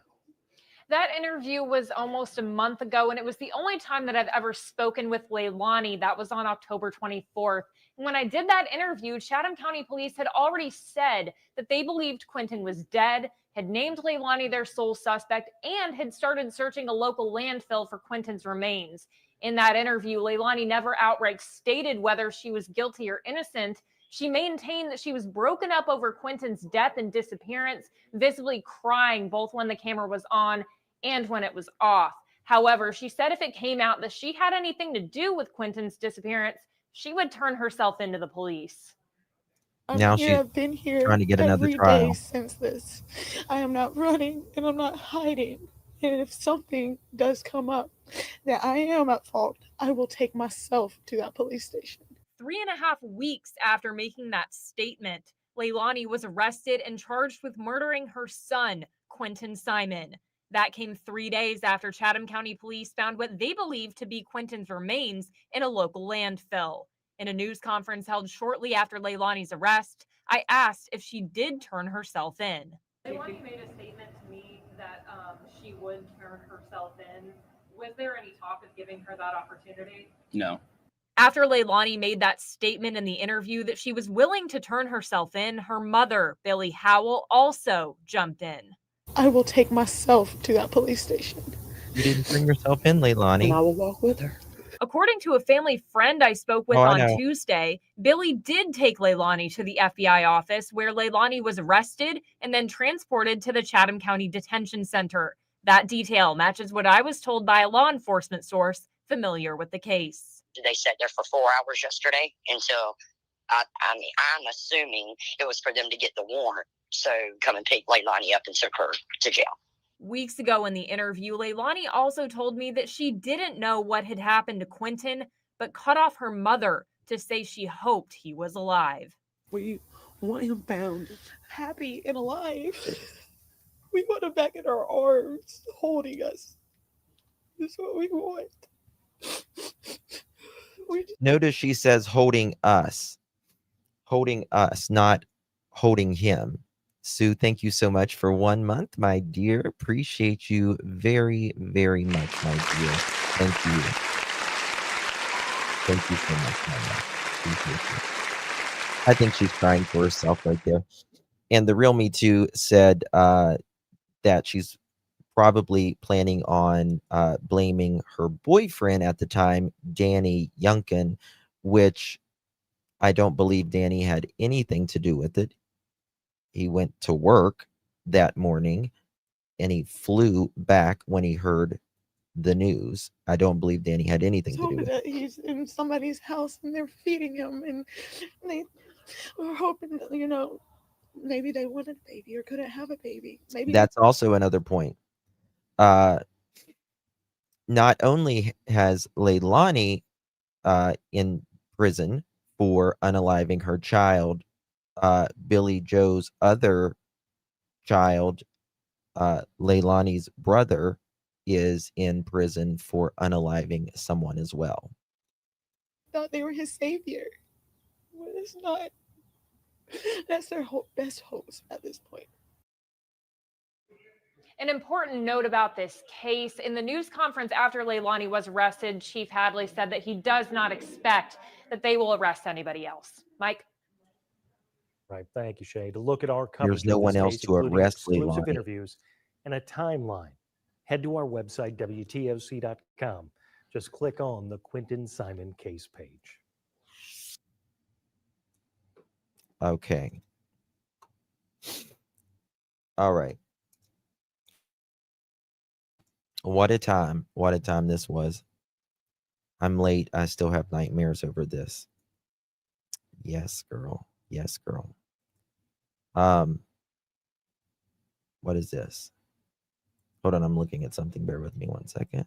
That interview was almost a month ago, and it was the only time that I've ever spoken with Leilani. That was on October 24th. And when I did that interview, Chatham County Police had already said that they believed Quinton was dead, had named Leilani their sole suspect, and had started searching a local landfill for Quinton's remains. In that interview, Leilani never outright stated whether she was guilty or innocent. She maintained that she was broken up over Quinton's death and disappearance, visibly crying both when the camera was on and when it was off. However, she said if it came out that she had anything to do with Quinton's disappearance, she would turn herself into the police. Now I've been here trying to get another every trial. day since this. I am not running and I'm not hiding. And if something does come up that I am at fault, I will take myself to that police station. 3.5 weeks after making that statement, Leilani was arrested and charged with murdering her son, Quinton Simon. That came 3 days after Chatham County Police found what they believed to be Quinton's remains in a local landfill. In a news conference held shortly after Leilani's arrest, I asked if she did turn herself in. Leilani made a statement to me that she would turn herself in. Was there any talk of giving her that opportunity? No. After Leilani made that statement in the interview that she was willing to turn herself in, her mother, Billy Howell, also jumped in. I will take myself to that police station. You didn't bring yourself in, Leilani. And I will walk with her. According to a family friend I spoke with I on know. Tuesday, Billy did take Leilani to the FBI office where Leilani was arrested and then transported to the Chatham County Detention Center. That detail matches what I was told by a law enforcement source familiar with the case. They sat there for 4 hours yesterday until, I mean, I'm assuming it was for them to get the warrant. So come and pick Leilani up and took her to jail. Weeks ago in the interview, Leilani also told me that she didn't know what had happened to Quinton, but cut off her mother to say she hoped he was alive. We want him found happy and alive. We want him back in our arms, holding us. That's what we want. Notice she says holding us, not holding him. Sue, thank you so much for 1 month, my dear. Appreciate you very, very much, my dear. Thank you. Thank you so much, my love. Appreciate you. I think she's crying for herself right there. And the Real Me Too said that she's probably planning on blaming her boyfriend at the time, Danny Youngkin, which I don't believe Danny had anything to do with it. He went to work that morning, and he flew back when he heard the news. I don't believe Danny had anything to do hoping with it. that he's in somebody's house and they're feeding him, and they were hoping that, maybe they wanted a baby or couldn't have a baby. Maybe That's also another point. Not only has Leilani in prison for unaliving her child, Billy Joe's other child, Leilani's brother, is in prison for unaliving someone as well. thought they were his savior. But it's not. That's their best hopes at this point. An important note about this case, in the news conference after Leilani was arrested, Chief Hadley said that he does not expect that they will arrest anybody else. Mike? Right. Thank you, Shay. To look at our coverage There's no of this one else case, to including arrest exclusive Leilani. interviews and a timeline, head to our website, WTOC.com. Just click on the Quinton Simon case page. Okay. All right. What a time. What a time this was. I'm late. I still have nightmares over this. Yes, girl. Yes, girl. What is this? Hold on, I'm looking at something. Bear with me 1 second.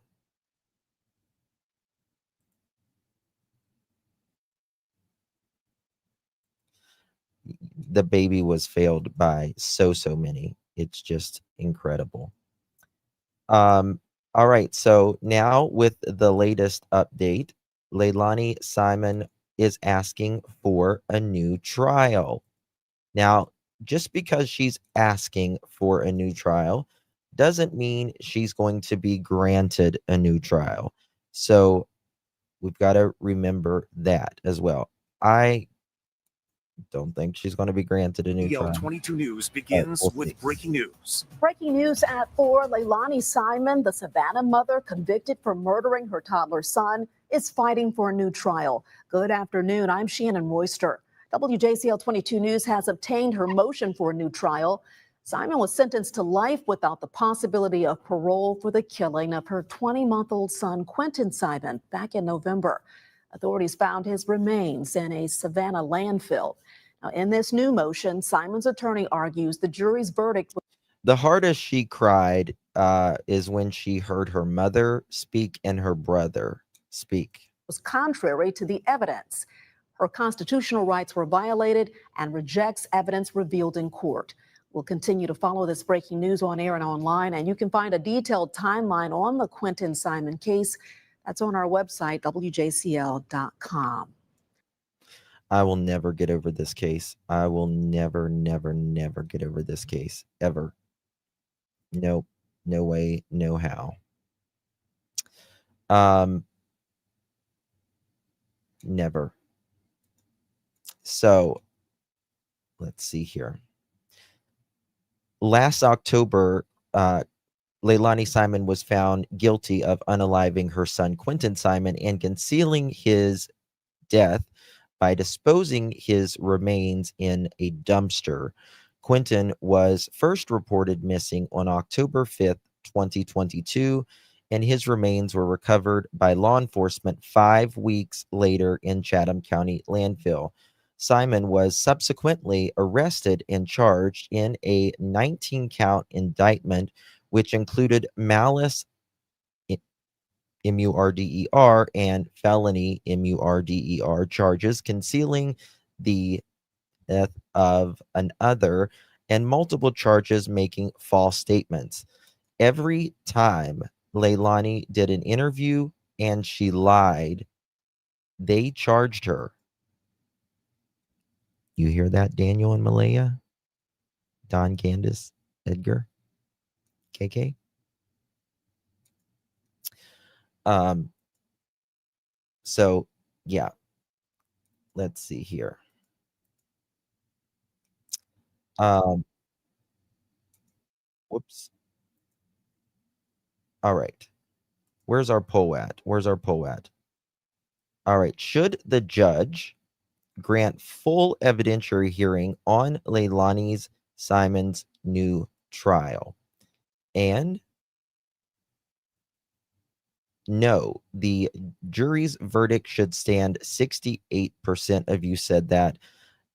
The baby was failed by so many. It's just incredible. All right, so now with the latest update, Leilani Simon is asking for a new trial. Now, just because she's asking for a new trial doesn't mean she's going to be granted a new trial. So we've got to remember that as well. I don't think she's going to be granted a new trial. 22 News begins we'll see. with breaking news. Breaking news at 4, Leilani Simon, the Savannah mother convicted for murdering her toddler son, is fighting for a new trial. Good afternoon, I'm Shannon Royster. WJCL 22 News has obtained her motion for a new trial. Simon was sentenced to life without the possibility of parole for the killing of her 20-month-old son, Quinton Simon, back in November. Authorities found his remains in a Savannah landfill. Now, in this new motion, Simon's attorney argues the jury's verdict The hardest she cried is when she heard her mother speak and her brother speak. was contrary to the evidence. Her constitutional rights were violated and rejects evidence revealed in court. We'll continue to follow this breaking news on air and online, and you can find a detailed timeline on the Quinton Simon case. That's on our website, WJCL.com. I will never get over this case. I will never get over this case, ever. Nope. No way, no how. Never. So, let's see here. Last October, Leilani Simon was found guilty of unaliving her son, Quinton Simon, and concealing his death by disposing his remains in a dumpster. Quinton was first reported missing on October 5th, 2022, and his remains were recovered by law enforcement 5 weeks later in Chatham County landfill. Simon was subsequently arrested and charged in a 19-count indictment, which included malice, M-U-R-D-E-R, and felony, M-U-R-D-E-R, charges concealing the death of another, and multiple charges making false statements. Every time Leilani did an interview and she lied, they charged her. You hear that, Daniel and Malaya? Don, Candace, Edgar, KK? So yeah, let's see here. Whoops. All right. Where's our poll at? Where's our poll at? All right. Should the judge grant full evidentiary hearing on Leilani Simon's new trial. And no, the jury's verdict should stand. 68% of you said that.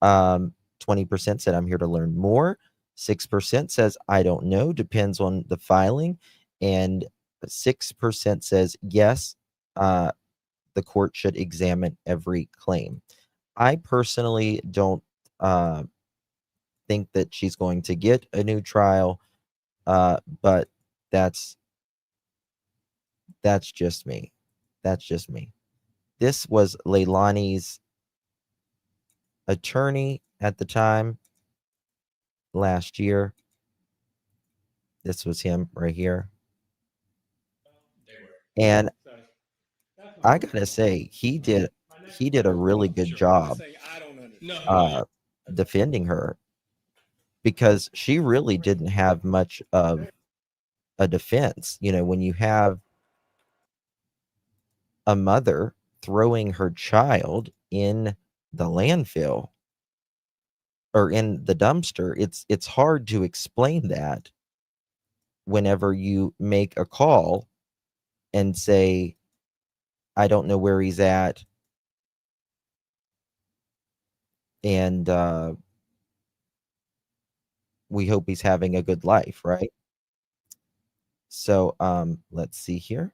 20% said I'm here to learn more. 6% says I don't know, depends on the filing. And 6% says yes, the court should examine every claim. I personally don't think that she's going to get a new trial, but that's just me. That's just me. This was Leilani's attorney at the time last year. This was him right here. And I gotta say, he did a really good job defending her, because she really didn't have much of a defense. You know, when you have a mother throwing her child in the landfill or in the dumpster, it's hard to explain that whenever you make a call and say, I don't know where he's at, and we hope he's having a good life, right? So let's see here.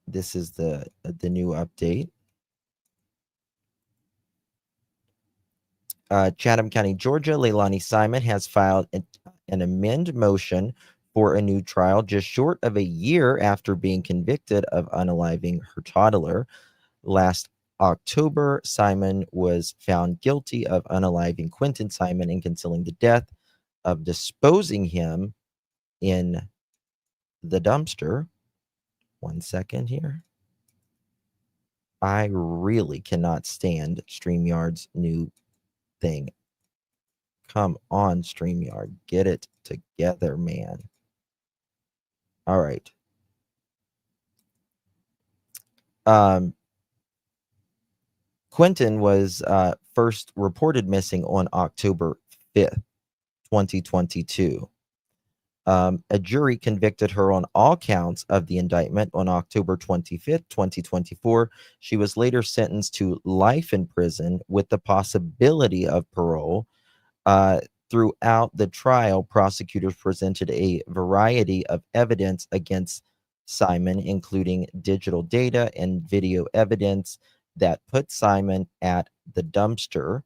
This is the new update. Chatham County, Georgia, Leilani Simon has filed an amend motion for a new trial just short of a year after being convicted of unaliving her toddler. Last October, Simon was found guilty of unaliving Quinton Simon and concealing the death, of disposing him in the dumpster. 1 second here. I really cannot stand StreamYard's new thing. Come on, StreamYard. Get it together, man. All right. Quinton was first reported missing on October 5th, 2022. A jury convicted her on all counts of the indictment on October 25th, 2024. She was later sentenced to life in prison with the possibility of parole. Throughout the trial, prosecutors presented a variety of evidence against Simon, including digital data and video evidence that put Simon at the dumpster.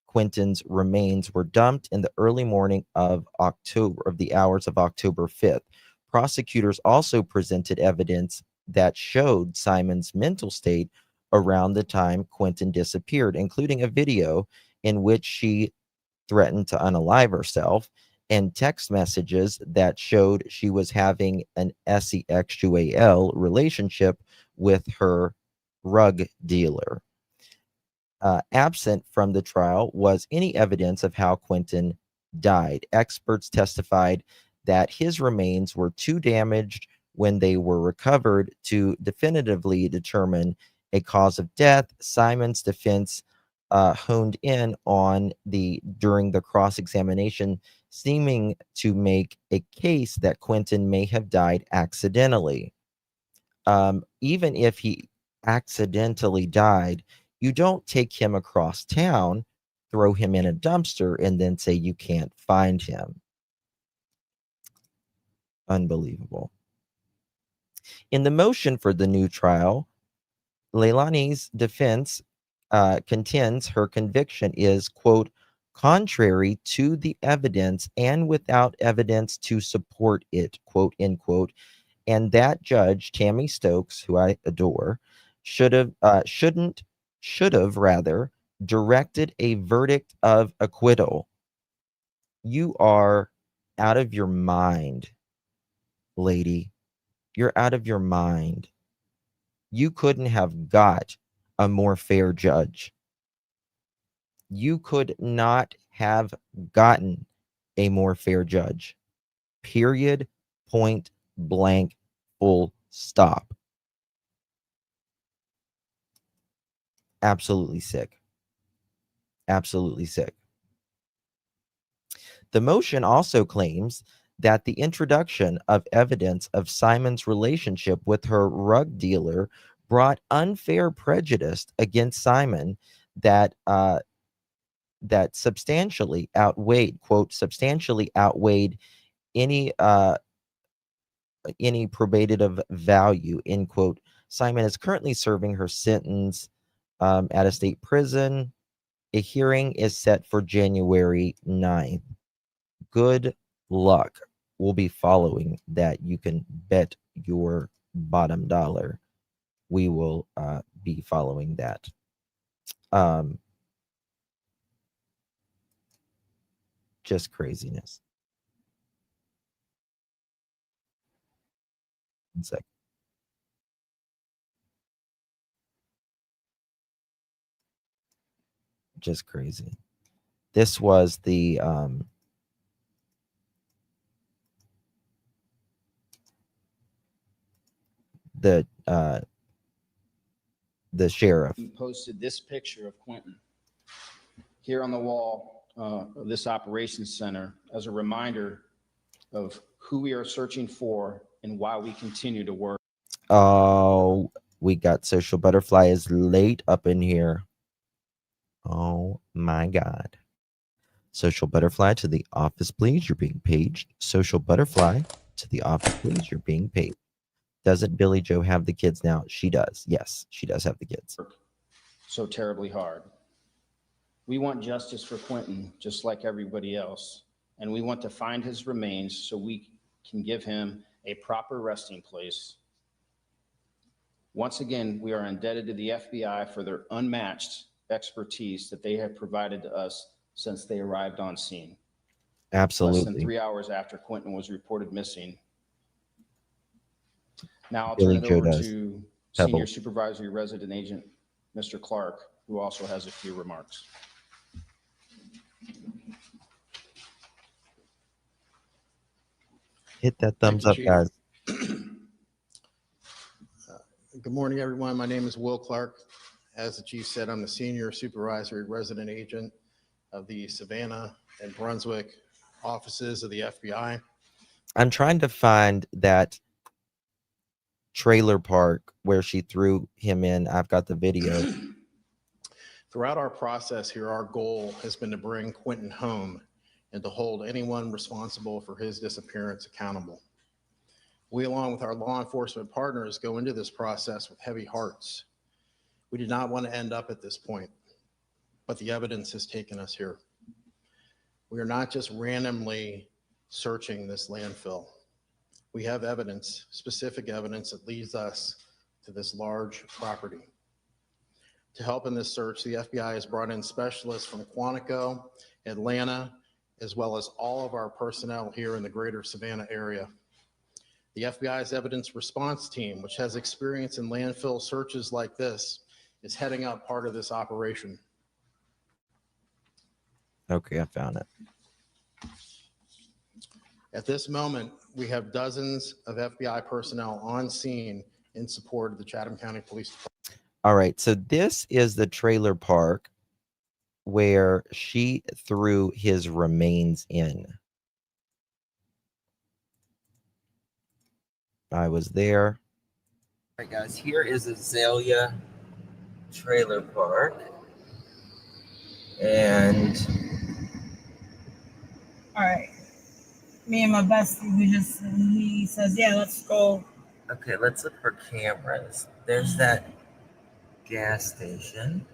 Quinton's remains were dumped in the early morning of the hours of October 5th. Prosecutors also presented evidence that showed Simon's mental state around the time Quinton disappeared, including a video in which she threatened to unalive herself and text messages that showed she was having an SEXUAL relationship with her rug dealer. Absent from the trial was any evidence of how Quinton died. Experts testified that his remains were too damaged when they were recovered to definitively determine a cause of death. Simon's defense honed in on during the cross-examination, seeming to make a case that Quinton may have died accidentally. Even if he accidentally died, you don't take him across town, throw him in a dumpster, and then say you can't find him. Unbelievable. In the motion for the new trial, Leilani's defense contends her conviction is, quote, contrary to the evidence and without evidence to support it, quote, end quote. And that judge, Tammy Stokes, who I adore, should have rather directed a verdict of acquittal. You are out of your mind, lady. You're out of your mind. You couldn't have got a more fair judge. You could not have gotten a more fair judge. Period. Point blank. Full stop. Absolutely sick. Absolutely sick. The motion also claims that the introduction of evidence of Simon's relationship with her rug dealer brought unfair prejudice against Simon that that substantially outweighed, quote, substantially outweighed any probative value, end quote. Simon is currently serving her sentence at a state prison. A hearing is set for January 9th. Good luck. We'll be following that. You can bet your bottom dollar we will be following that. Just craziness. 1 second. Just crazy. This was the sheriff. He posted this picture of Quinton here on the wall of this operations center as a reminder of who we are searching for and why we continue to work. Oh, we got Social Butterfly is late up in here. Oh my God. Social Butterfly to the office, please. You're being paged. Social Butterfly to the office, please. You're being paid. Doesn't Billy Joe have the kids now? She does. Yes, she does have the kids. So terribly hard. We want justice for Quinton, just like everybody else. And we want to find his remains so we can give him a proper resting place. Once again, we are indebted to the FBI for their unmatched expertise that they have provided to us since they arrived on scene. Absolutely. Less than 3 hours after Quinton was reported missing. Now I'll Billy turn it Joe over does. to Pebble. Senior Supervisory Resident Agent, Mr. Clark, who also has a few remarks. Hit that thumbs up, Chief. guys. Good morning, everyone. My name is Will Clark. As the chief said, I'm the Senior Supervisory Resident Agent of the Savannah and Brunswick offices of the FBI. I'm trying to find that trailer park where she threw him in. I've got the video. Throughout our process here, our goal has been to bring Quinton home and to hold anyone responsible for his disappearance accountable. We, along with our law enforcement partners, go into this process with heavy hearts. We did not want to end up at this point, but the evidence has taken us here. We are not just randomly searching this landfill. We have evidence, specific evidence that leads us to this large property. To help in this search, the FBI has brought in specialists from Quantico, Atlanta, as well as all of our personnel here in the greater Savannah area. The FBI's evidence response team, which has experience in landfill searches like this, is heading up part of this operation. Okay, I found it. At this moment, we have dozens of FBI personnel on scene in support of the Chatham County Police Department. All right, so this is the trailer park where she threw his remains in. I was there. All right, guys, here is Azalea Trailer Park. And all right, me and my bestie, he says, yeah, let's go. okay, let's look for cameras. There's that gas station.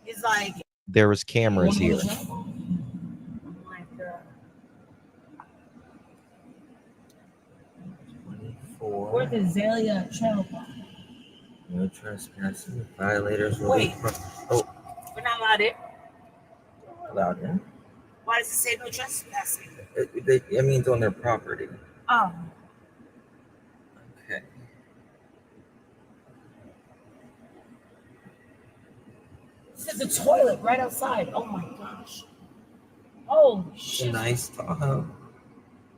He's like, there was cameras here. Oh my God. 24. Where's the Azalea Trailer Park? No trespassing. Violators will Wait. be. Oh, We're not allowed in. allowed in. Why does it say no trespassing? It means on their property. Oh. Okay. There's a toilet right outside. Oh my gosh. Holy It's shit. a nice Tahoe.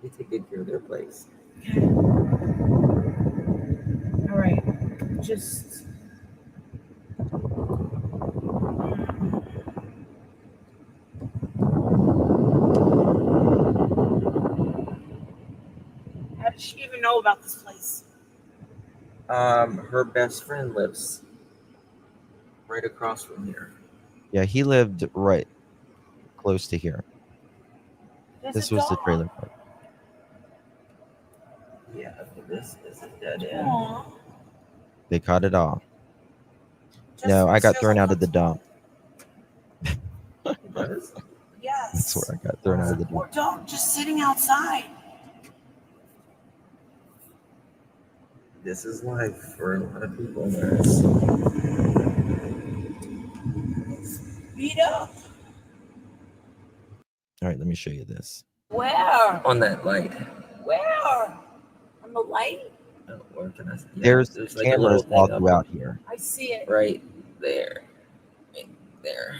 They take good care of their place. All right. Just. How did she even know about this place? Her best friend lives right across from here. Yeah, he lived right close to here. There's This a was the dog. trailer park. Yeah, this is a dead end. Aw. They caught it all. Just No, I got feels thrown like out of the that's dump. That's Yes. where I got thrown out of the Poor dump. dog just sitting outside. This is life for a lot of people, Nurse. Beat up. All right, let me show you this. Where? On that light. Where? On the light? Where can I see? There's like a cameras little all thing up throughout here. I see it. Right there. Right there.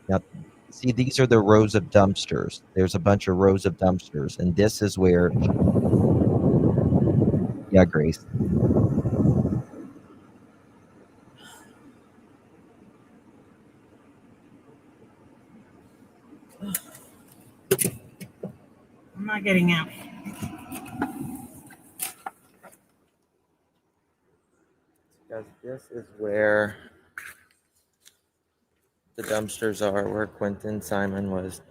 Now, see, these are the rows of dumpsters. There's a bunch of rows of dumpsters, and this is where, yeah, Grace. I'm not getting out. Because this is where the dumpsters are, where Quinton Simon was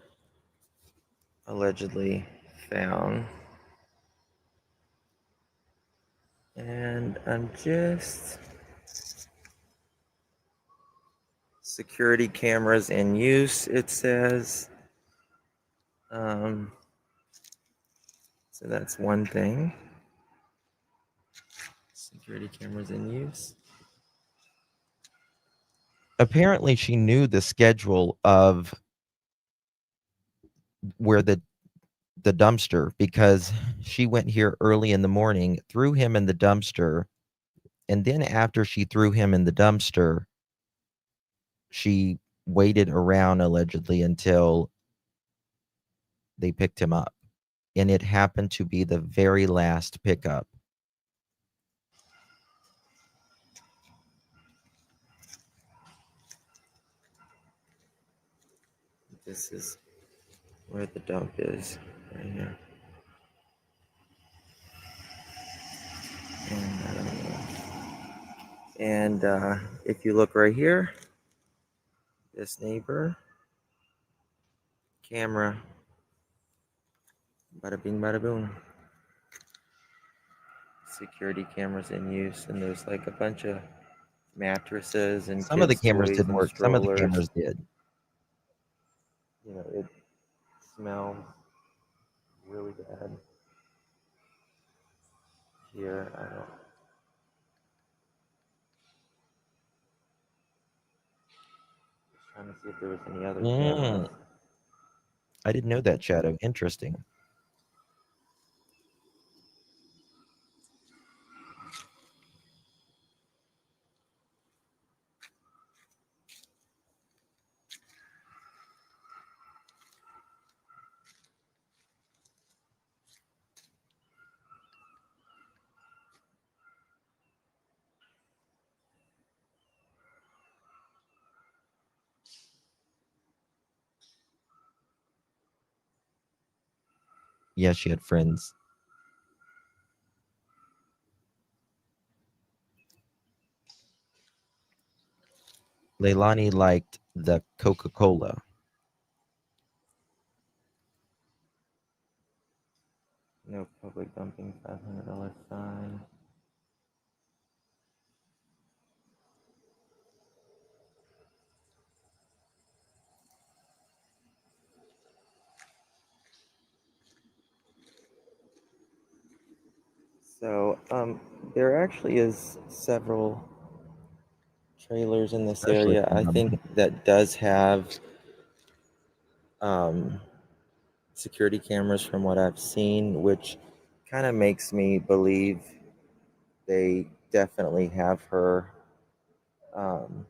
allegedly found. And I'm just... Security cameras in use, it says. So that's one thing. Security cameras in use. Apparently, she knew the schedule of where the dumpster, because she went here early in the morning, threw him in the dumpster, and then after she threw him in the dumpster, she waited around allegedly until they picked him up. And it happened to be the very last pickup. This is where the dump is, right here. And if you look right here, this neighbor, camera, bada bing, bada boom. Security cameras in use, and there's like a bunch of mattresses and some of the cameras didn't work. Some of the cameras did. You know, it smells really bad here. I don't. Just trying to see if there was any other cameras. I didn't know that, Shadow. Interesting. Yeah, she had friends. Leilani liked the Coca-Cola. No public dumping, $500 fine. So, there actually is several trailers in this Especially area. I think that does have security cameras from what I've seen, which kind of makes me believe they definitely have her on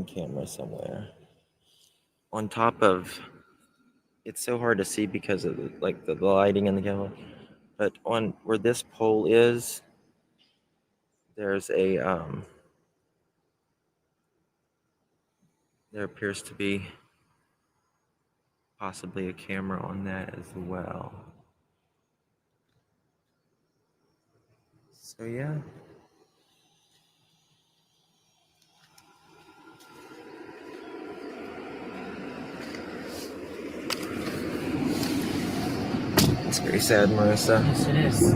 camera somewhere. On top of, it's so hard to see because of the lighting in the camera. But on where this pole is, there's a there appears to be possibly a camera on that as well. So yeah. It's very sad, Marissa. Yes, it is.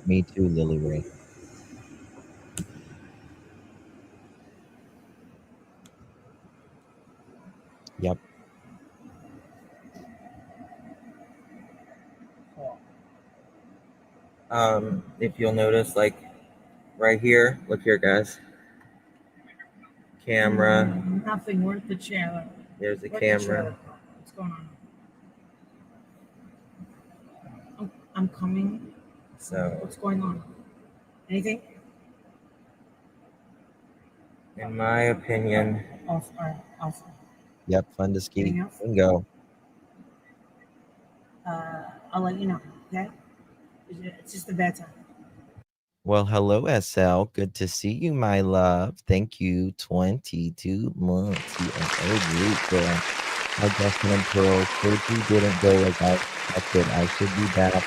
Me too, Lily Ray. Yep. If you'll notice, like right here, look here, guys. Camera. Nothing worth the trailer. There's the Worth camera. trailer. What's going on? I'm coming. So, What's going on? Anything? in my opinion, Awesome. yep, fun to ski. Anything else? Bingo. I'll let you know. Okay? It's just a bad time. Well, hello, SL. Good to see you, my love. Thank you. 22 months. You are a great girl. Hi, Justin and Pearl. Surgery didn't go as I expected. I should be back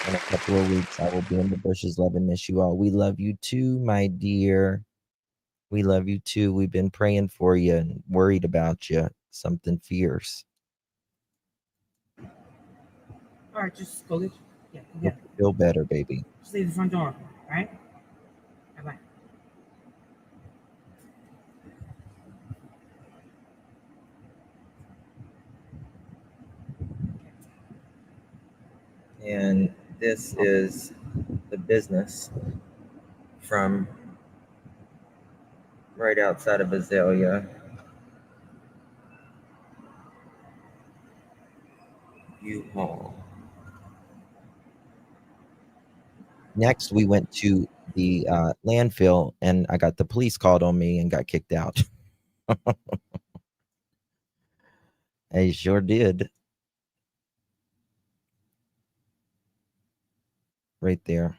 in a couple of weeks. I will be in the bushes. Love and miss you all. We love you too, my dear. We love you too. We've been praying for you and worried about you. Something fierce. All right, just go get you. Yeah, go Hope get it. you feel better, baby. Just leave the front door open, all right? Bye-bye. And this is the business from right outside of Azalea. U-Haul. Next, we went to the landfill, and I got the police called on me and got kicked out. I sure did. Right there.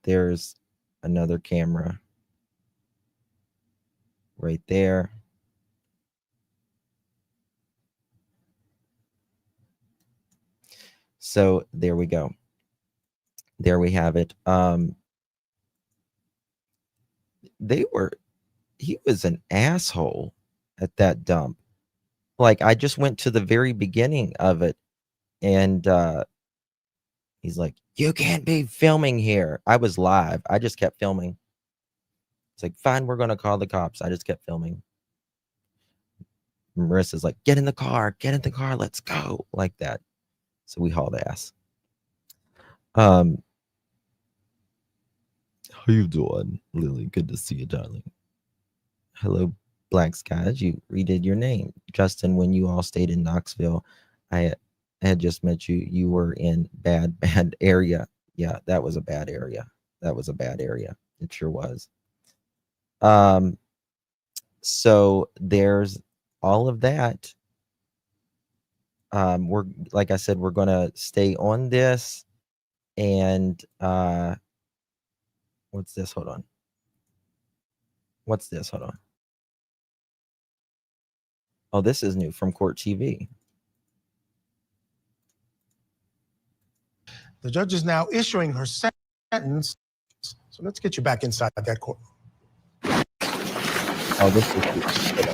There's another camera right there. So there we go. There we have it. He was an asshole at that dump. Like, I just went to the very beginning of it, and he's like, "You can't be filming here." I was live. I just kept filming. It's like, fine, we're gonna call the cops. I just kept filming. Marissa's like, get in the car, let's go, like that. So we hauled ass. How you doing, Lily? Good to see you, darling. Hello, Black Skies. You redid your name. Justin, when you all stayed in Knoxville, I had just met you. You were in bad area. Yeah, that was a bad area. It sure was. So there's all of that. We're, like I said, we're gonna stay on this. And what's this? Hold on. What's this? Hold on. Oh, this is new from Court TV. The judge is now issuing her sentence. So let's get you back inside that court. Oh, this is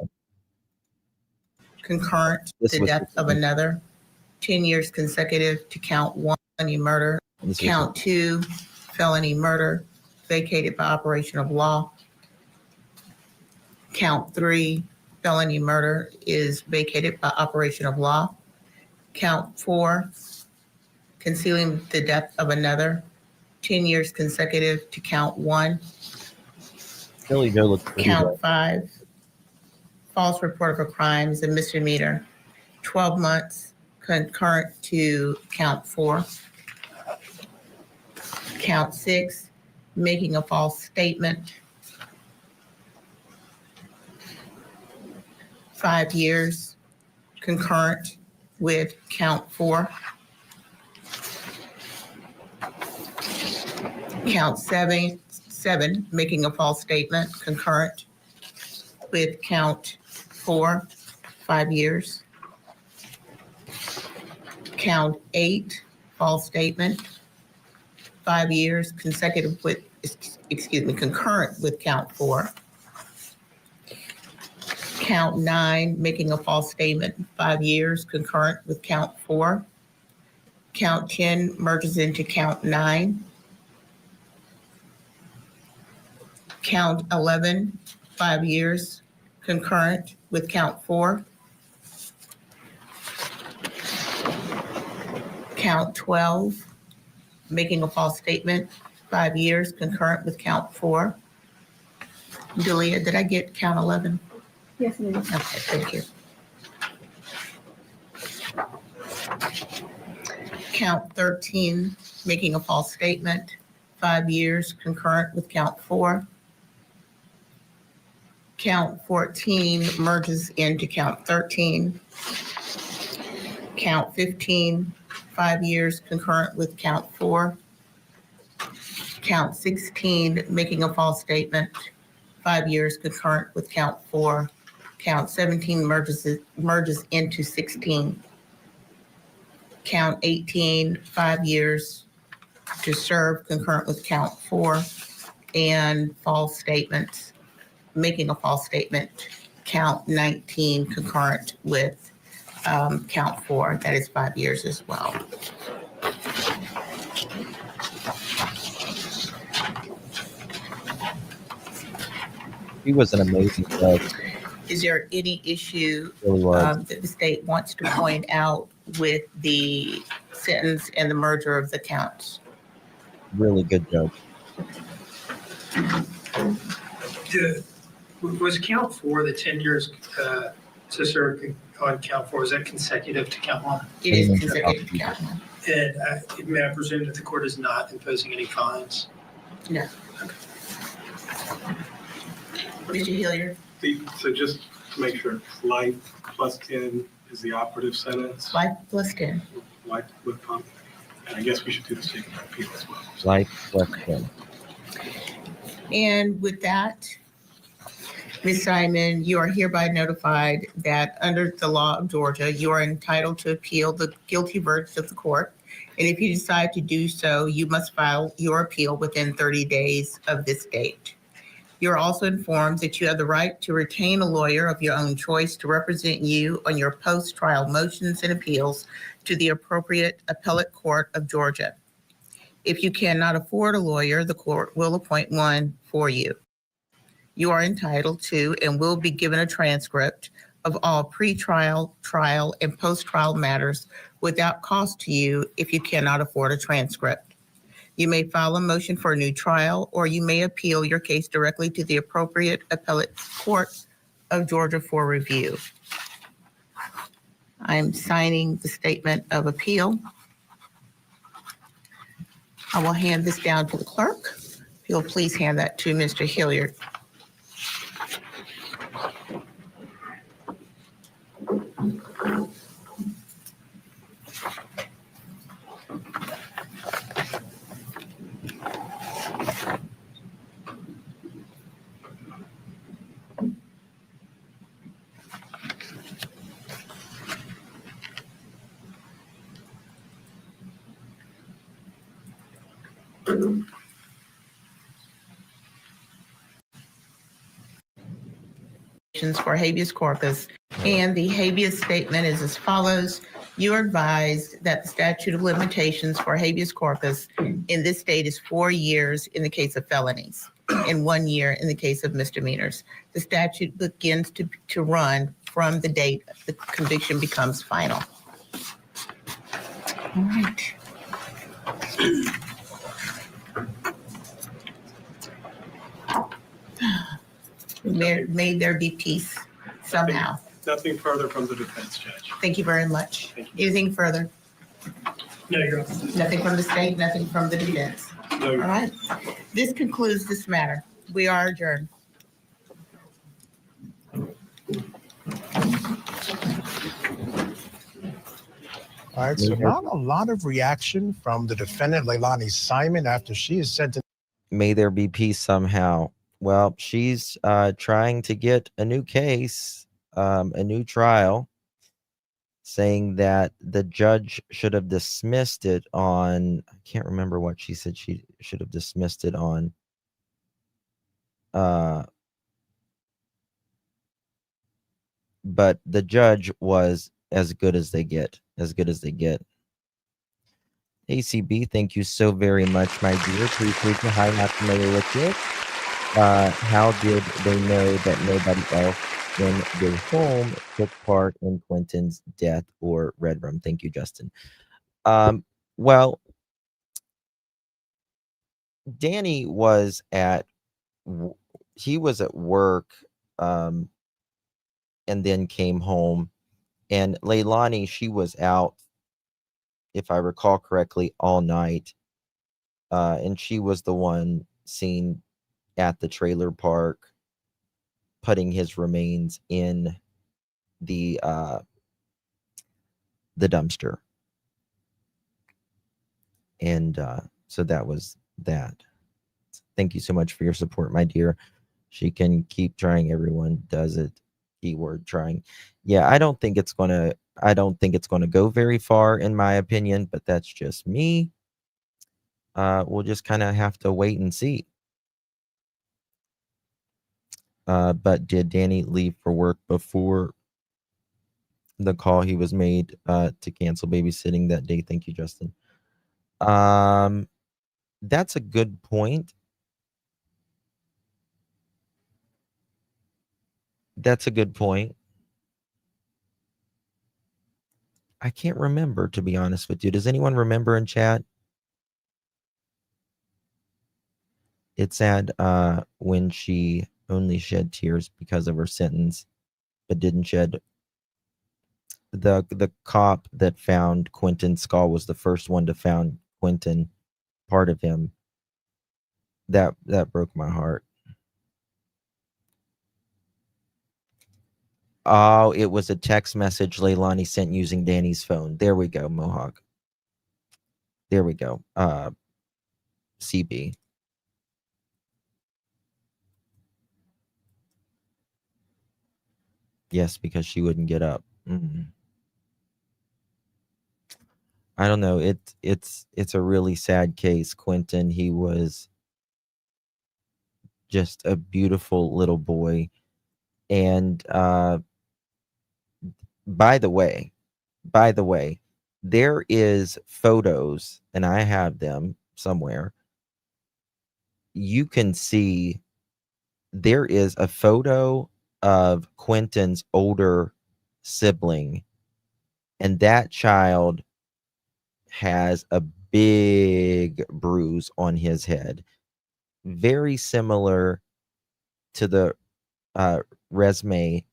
Concurrent, the death of another, 10 years consecutive to count 1, felony murder, count 2, felony murder, vacated by operation of law. Count 3, felony murder is vacated by operation of law. Count 4, concealing the death of another, 10 years consecutive to count 1. Billy Joe looks pretty Count good. 5, false report of a crime is a misdemeanor, 12 months, concurrent to count 4. Count 6, making a false statement. 5 years concurrent with count 4. Count 7, making a false statement concurrent with count 4, 5 years. Count 8, false statement, 5 years consecutive with, concurrent with count 4. Count 9, making a false statement, 5 years concurrent with count 4. Count 10 merges into count 9. Count 11, 5 years concurrent with count 4. Count 12, making a false statement, 5 years concurrent with count 4. Delia, did I get count 11? Yes, ma'am. Okay, thank you. Count 13, making a false statement, 5 years concurrent with count 4. Count 14 merges into count 13. Count 15, 5 years concurrent with count 4. Count 16, making a false statement, 5 years concurrent with count 4. Count 17 merges into 16. Count 18, 5 years to serve concurrent with count 4. And false statements, making a false statement, count 19 concurrent with count 4. That is 5 years as well. He was an amazing judge. Is there any issue Really was. that the state wants to point out with the sentence and the merger of the counts? Really good judge. Was count 4, the 10 years to serve on count 4, is that consecutive to count 1? It is consecutive to count 1. And may I presume that the court is not imposing any fines? No. Mr. Hilliard? So just to make sure, life plus 10 is the operative sentence? Life plus 10. Life with pump. And I guess we should do the state appeal as well. Life plus 10. And with that, Ms. Simon, you are hereby notified that under the law of Georgia, you are entitled to appeal the guilty verdict of the court. And if you decide to do so, you must file your appeal within 30 days of this date. You're also informed that you have the right to retain a lawyer of your own choice to represent you on your post-trial motions and appeals to the appropriate appellate court of Georgia. If you cannot afford a lawyer, the court will appoint one for you. You are entitled to and will be given a transcript of all pre-trial, trial, and post-trial matters without cost to you if you cannot afford a transcript. You may file a motion for a new trial, or you may appeal your case directly to the appropriate appellate court of Georgia for review. I'm signing the statement of appeal. I will hand this down to the clerk. If you'll please hand that to Mr. Hilliard. For habeas corpus, and the habeas statement is as follows. You are advised that the statute of limitations for habeas corpus in this state is 4 years in the case of felonies and 1 year in the case of misdemeanors. The statute begins to run from the date the conviction becomes final. All right. May there be peace somehow. Nothing further from the defense, Judge. Thank you very much. Anything further? No, Your Honor. Nothing from the state, nothing from the defense. No, Your All right. This concludes this matter. We are adjourned. All right, so not a lot of reaction from the defendant, Leilani Simon, after she is sentenced. May there be peace somehow. Well, she's trying to get a new case, a new trial, saying that the judge should have dismissed it on, I can't remember what she said she should have dismissed it on. But the judge was as good as they get, as good as they get. ACB, thank you so very much, my dear. Appreciate you. Hi, not familiar with it. How did they know that nobody else in the home took part in Quinton's death or Red Room? Thank you, Justin. Well, Danny was at work, and then came home, and Leilani, she was out, if I recall correctly, all night, and she was the one seen at the trailer park putting his remains in the dumpster. And so that was that. Thank you so much for your support, my dear. She can keep trying. Everyone does it. Keyword trying. Yeah, I don't think it's gonna go very far, in my opinion, but that's just me. We'll just kind of have to wait and see. But did Danny leave for work before the call he was made to cancel babysitting that day? Thank you, Justin. That's a good point. That's a good point. I can't remember, to be honest with you. Does anyone remember in chat? It said when she only shed tears because of her sentence, but didn't shed. The cop that found Quinton's skull was the first one to found Quinton, part of him. That broke my heart. Oh, it was a text message Leilani sent using Danny's phone. There we go, Mohawk. There we go. CB. Yes, because she wouldn't get up. I don't know. It's a really sad case. Quinton, he was just a beautiful little boy. And by the way, there is photos, and I have them somewhere. You can see there is a photo of Quinton's older sibling, and that child has a big bruise on his head, very similar to the resume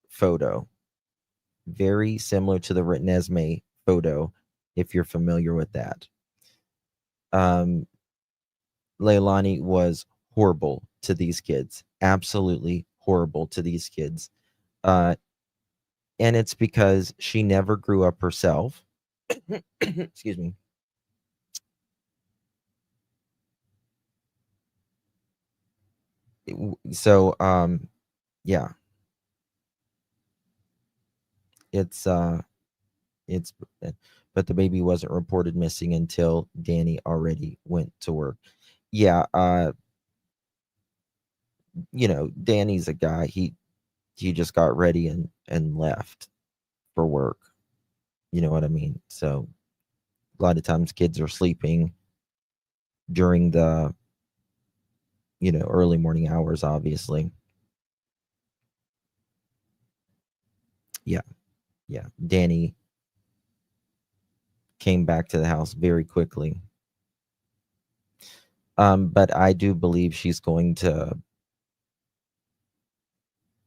photo. Very similar to the Nesme photo, if you're familiar with that. Leilani was horrible to these kids, absolutely horrible to these kids. And it's because she never grew up herself. Excuse me. So, yeah. But the baby wasn't reported missing until Danny already went to work. Yeah, Danny's a guy, he just got ready and left for work. You know what I mean? So a lot of times kids are sleeping during the early morning hours, obviously. Yeah. Danny came back to the house very quickly. But I do believe she's going to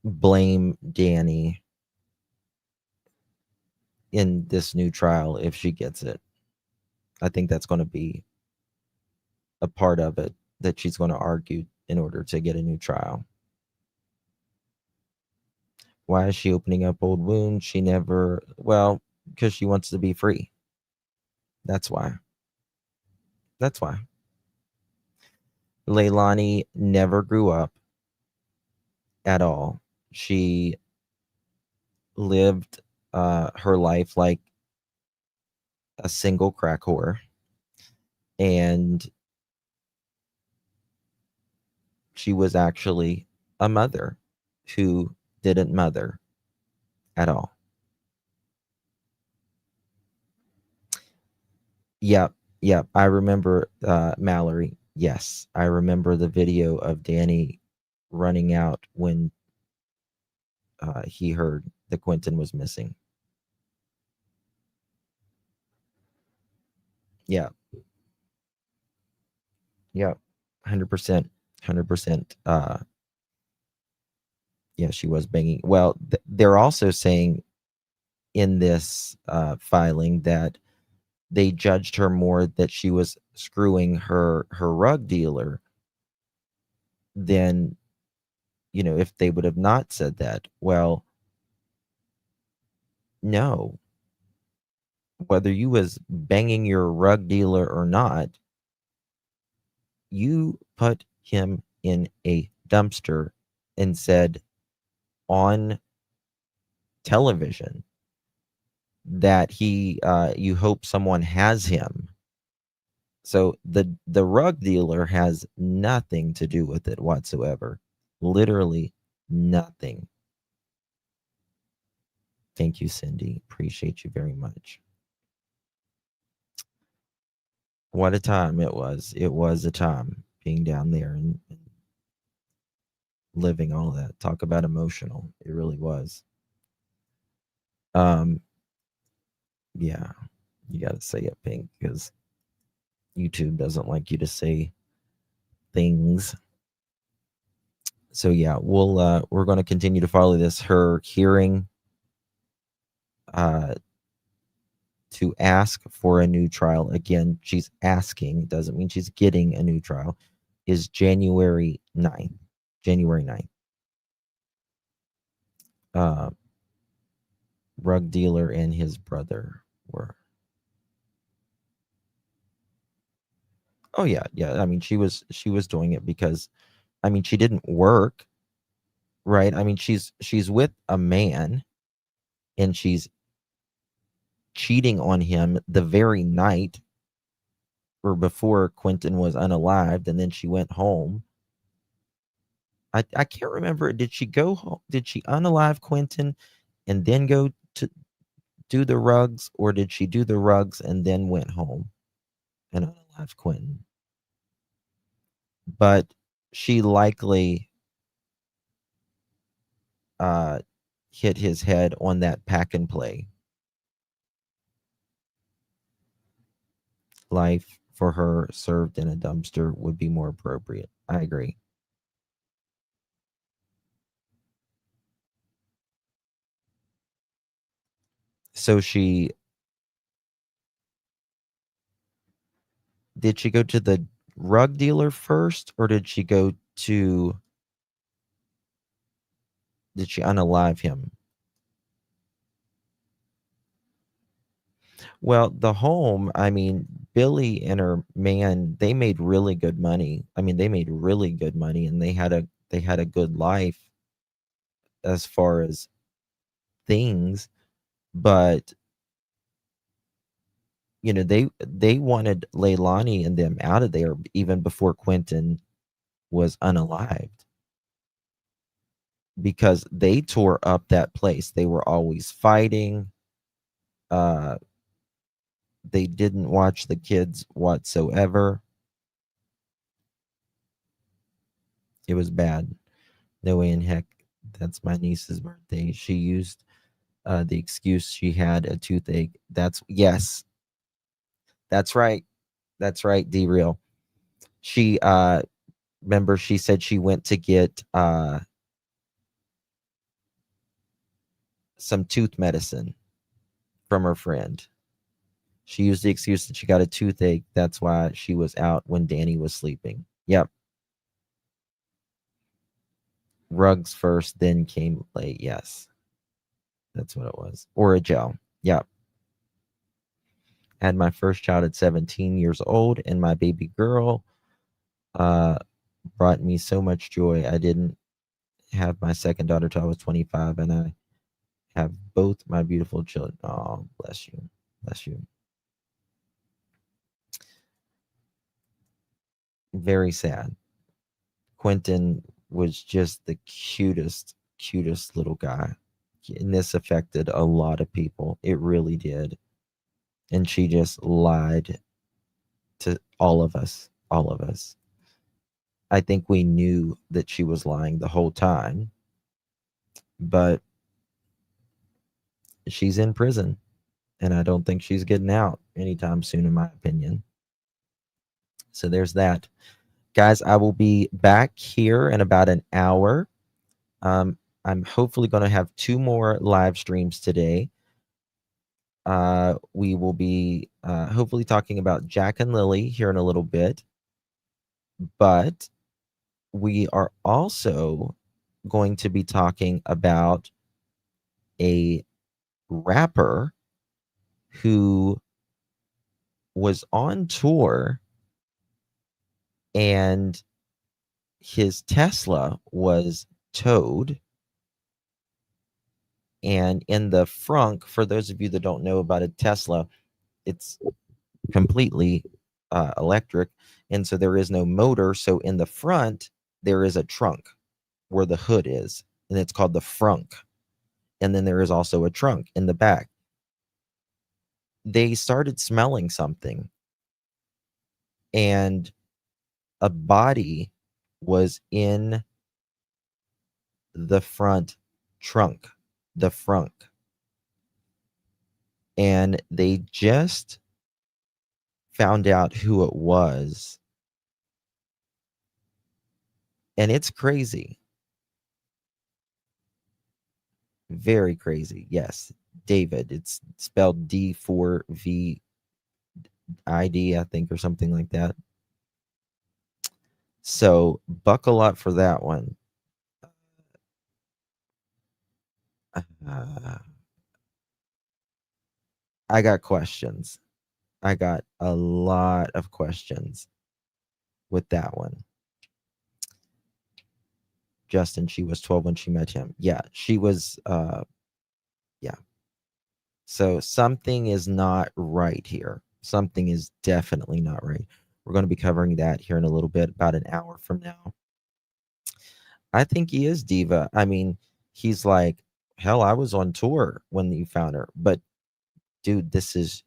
blame Danny in this new trial if she gets it. I think that's going to be a part of it that she's going to argue in order to get a new trial. Why is she opening up old wounds? She never, well, Because she wants to be free. That's why. That's why. Leilani never grew up at all. She lived her life like a single crack whore. And she was actually a mother who didn't mother at all. Yep. I remember Mallory. Yes, I remember the video of Danny running out when he heard that Quinton was missing. Yeah. 100%. 100%. Yeah, she was banging. Well, they're also saying in this filing that they judged her more that she was screwing her rug dealer than, if they would have not said that. Well, no. Whether you was banging your rug dealer or not, you put him in a dumpster and said on television that you hope someone has him. So the rug dealer has nothing to do with it whatsoever. Literally nothing. Thank you, Cindy. Appreciate you very much. What a time it was. It was a time being down there and living all that. Talk about emotional. It really was. Yeah, you got to say it, Pink, because YouTube doesn't like you to say things. So yeah, we're going to continue to follow this. Her hearing to ask for a new trial. Again, she's asking, doesn't mean she's getting a new trial, is January 9th. January 9th. Rug dealer and his brother were. Oh yeah. I mean, she was doing it because, I mean, she didn't work, right? I mean, she's with a man and she's cheating on him the very night or before Quinton was unalived, and then she went home. I can't remember. Did she go home? Did she unalive Quinton and then go to do the rugs, or did she do the rugs and then went home and unalive Quinton? But she likely hit his head on that pack and play. Life for her served in a dumpster would be more appropriate. I agree. So did she go to the rug dealer first, or did she unalive him? Well, the home, I mean, Billy and her man, they made really good money. I mean, they made really good money, and they had a good life as far as things, but they wanted Leilani and them out of there even before Quinton was unalived, because they tore up that place. They were always fighting. They didn't watch the kids whatsoever. It was bad. No way in heck. That's my niece's birthday. She used the excuse she had a toothache. Yes. That's right. That's right, D-Real. She remember she said she went to get some tooth medicine from her friend. She used the excuse that she got a toothache. That's why she was out when Danny was sleeping. Yep. Rugs first, then came late. Yes. That's what it was. Or a gel. Yep. Had my first child at 17 years old, and my baby girl brought me so much joy. I didn't have my second daughter till I was 25, and I have both my beautiful children. Oh, bless you. Bless you. Very sad. Quinton was just the cutest little guy. And this affected a lot of people. It really did. And she just lied to all of us. All of us. I think we knew that she was lying the whole time. But she's in prison. And I don't think she's getting out anytime soon, in my opinion. So there's that. Guys, I will be back here in about an hour. I'm hopefully going to have 2 more live streams today. We will be hopefully talking about Jack and Lily here in a little bit. But we are also going to be talking about a rapper who was on tour and his Tesla was towed. And in the frunk, for those of you that don't know about a Tesla, it's completely electric. And so there is no motor. So in the front, there is a trunk where the hood is. And it's called the frunk. And then there is also a trunk in the back. They started smelling something. And a body was in the front trunk, the frunk. And they just found out who it was. And it's crazy. Very crazy. Yes, David. It's spelled D4VID, I think, or something like that. So buckle up for that one. I got questions. I got a lot of questions with that one. Justin, she was 12 when she met him. Yeah, she was, yeah. So something is not right here. Something is definitely not right. We're going to be covering that here in a little bit, about an hour from now. I think he is diva. I mean, he's like, hell, I was on tour when you found her. But, dude, this is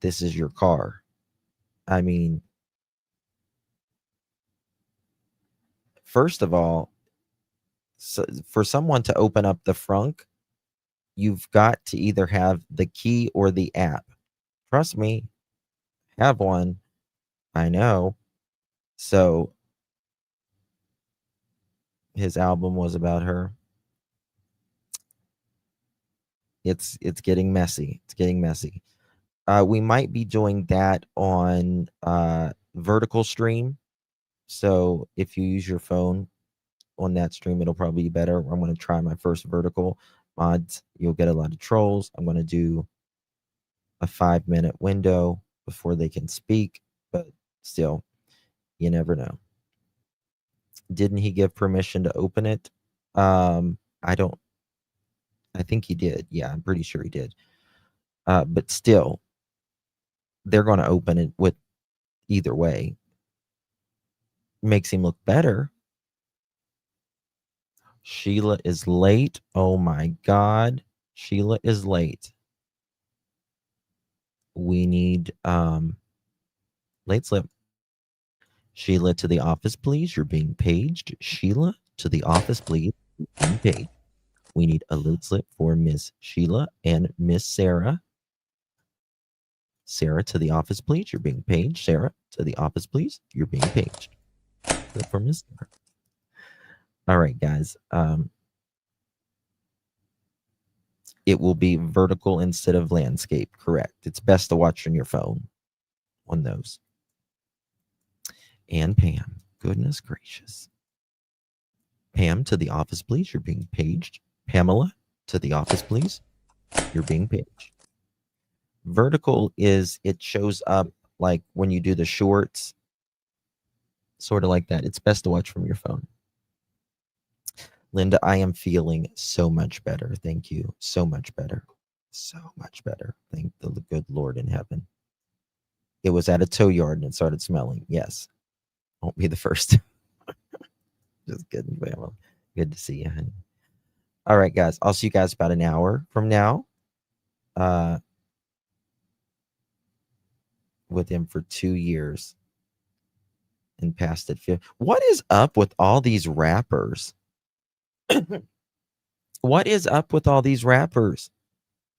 your car. I mean, first of all, so for someone to open up the frunk, you've got to either have the key or the app. Trust me, have one. I know. So his album was about her. It's getting messy. It's getting messy. We might be doing that on vertical stream. So if you use your phone on that stream, it'll probably be better. I'm going to try my first vertical mods. You'll get a lot of trolls. I'm going to do a 5-minute window before they can speak, but still, you never know. Didn't he give permission to open it? I think he did. Yeah, I'm pretty sure he did. But still, they're going to open it with either way. Makes him look better. Sheila is late. Oh my God. Sheila is late. We need late slip. Sheila, to the office, please. You're being paged. Sheila, to the office, please. You're being paged. We need a late slip for Miss Sheila and Miss Sarah. Sarah, to the office, please. You're being paged. Sarah, to the office, please. You're being paged. Slip for Miss Sarah. All right, guys. It will be vertical instead of landscape. Correct. It's best to watch on your phone on those. And Pam. Goodness gracious. Pam, to the office, please. You're being paged. Pamela, to the office, please. You're being paged. Vertical is it shows up like when you do the shorts, sort of like that. It's best to watch from your phone. Linda, I am feeling so much better. Thank you. So much better. So much better. Thank the good Lord in heaven. It was at a tow yard and it started smelling. Yes. Won't be the first. Just kidding. Well, good to see you, honey. All right, guys. I'll see you guys about an hour from now. With him for 2 years and passed it. What is up with all these rappers? What is up with all these rappers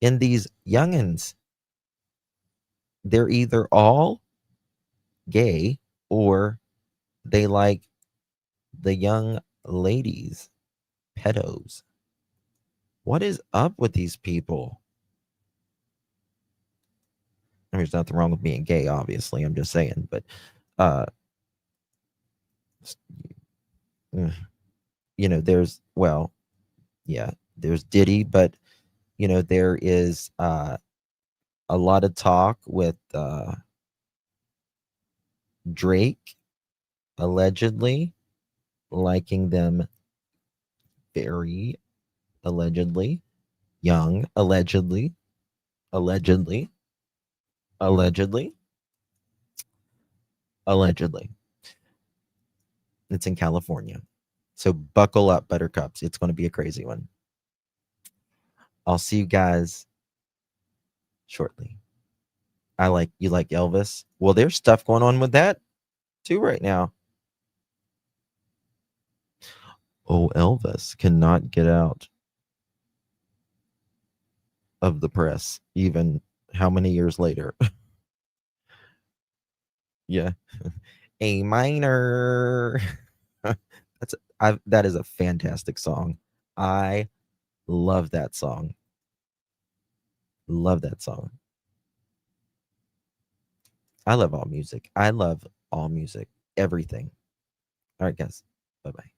and these youngins? They're either all gay or they like the young ladies, pedos. What is up with these people? I mean, there's nothing wrong with being gay, obviously. I'm just saying, but you know, there's Diddy, but you know, there is a lot of talk with Drake allegedly liking them very allegedly young, allegedly. It's in California. So buckle up, buttercups. It's going to be a crazy one. I'll see you guys shortly. You like Elvis? Well, there's stuff going on with that too right now. Oh, Elvis cannot get out of the press, even how many years later? Yeah. A minor. That is a fantastic song. I love that song. Love that song. I love all music. I love all music. Everything. All right, guys. Bye-bye.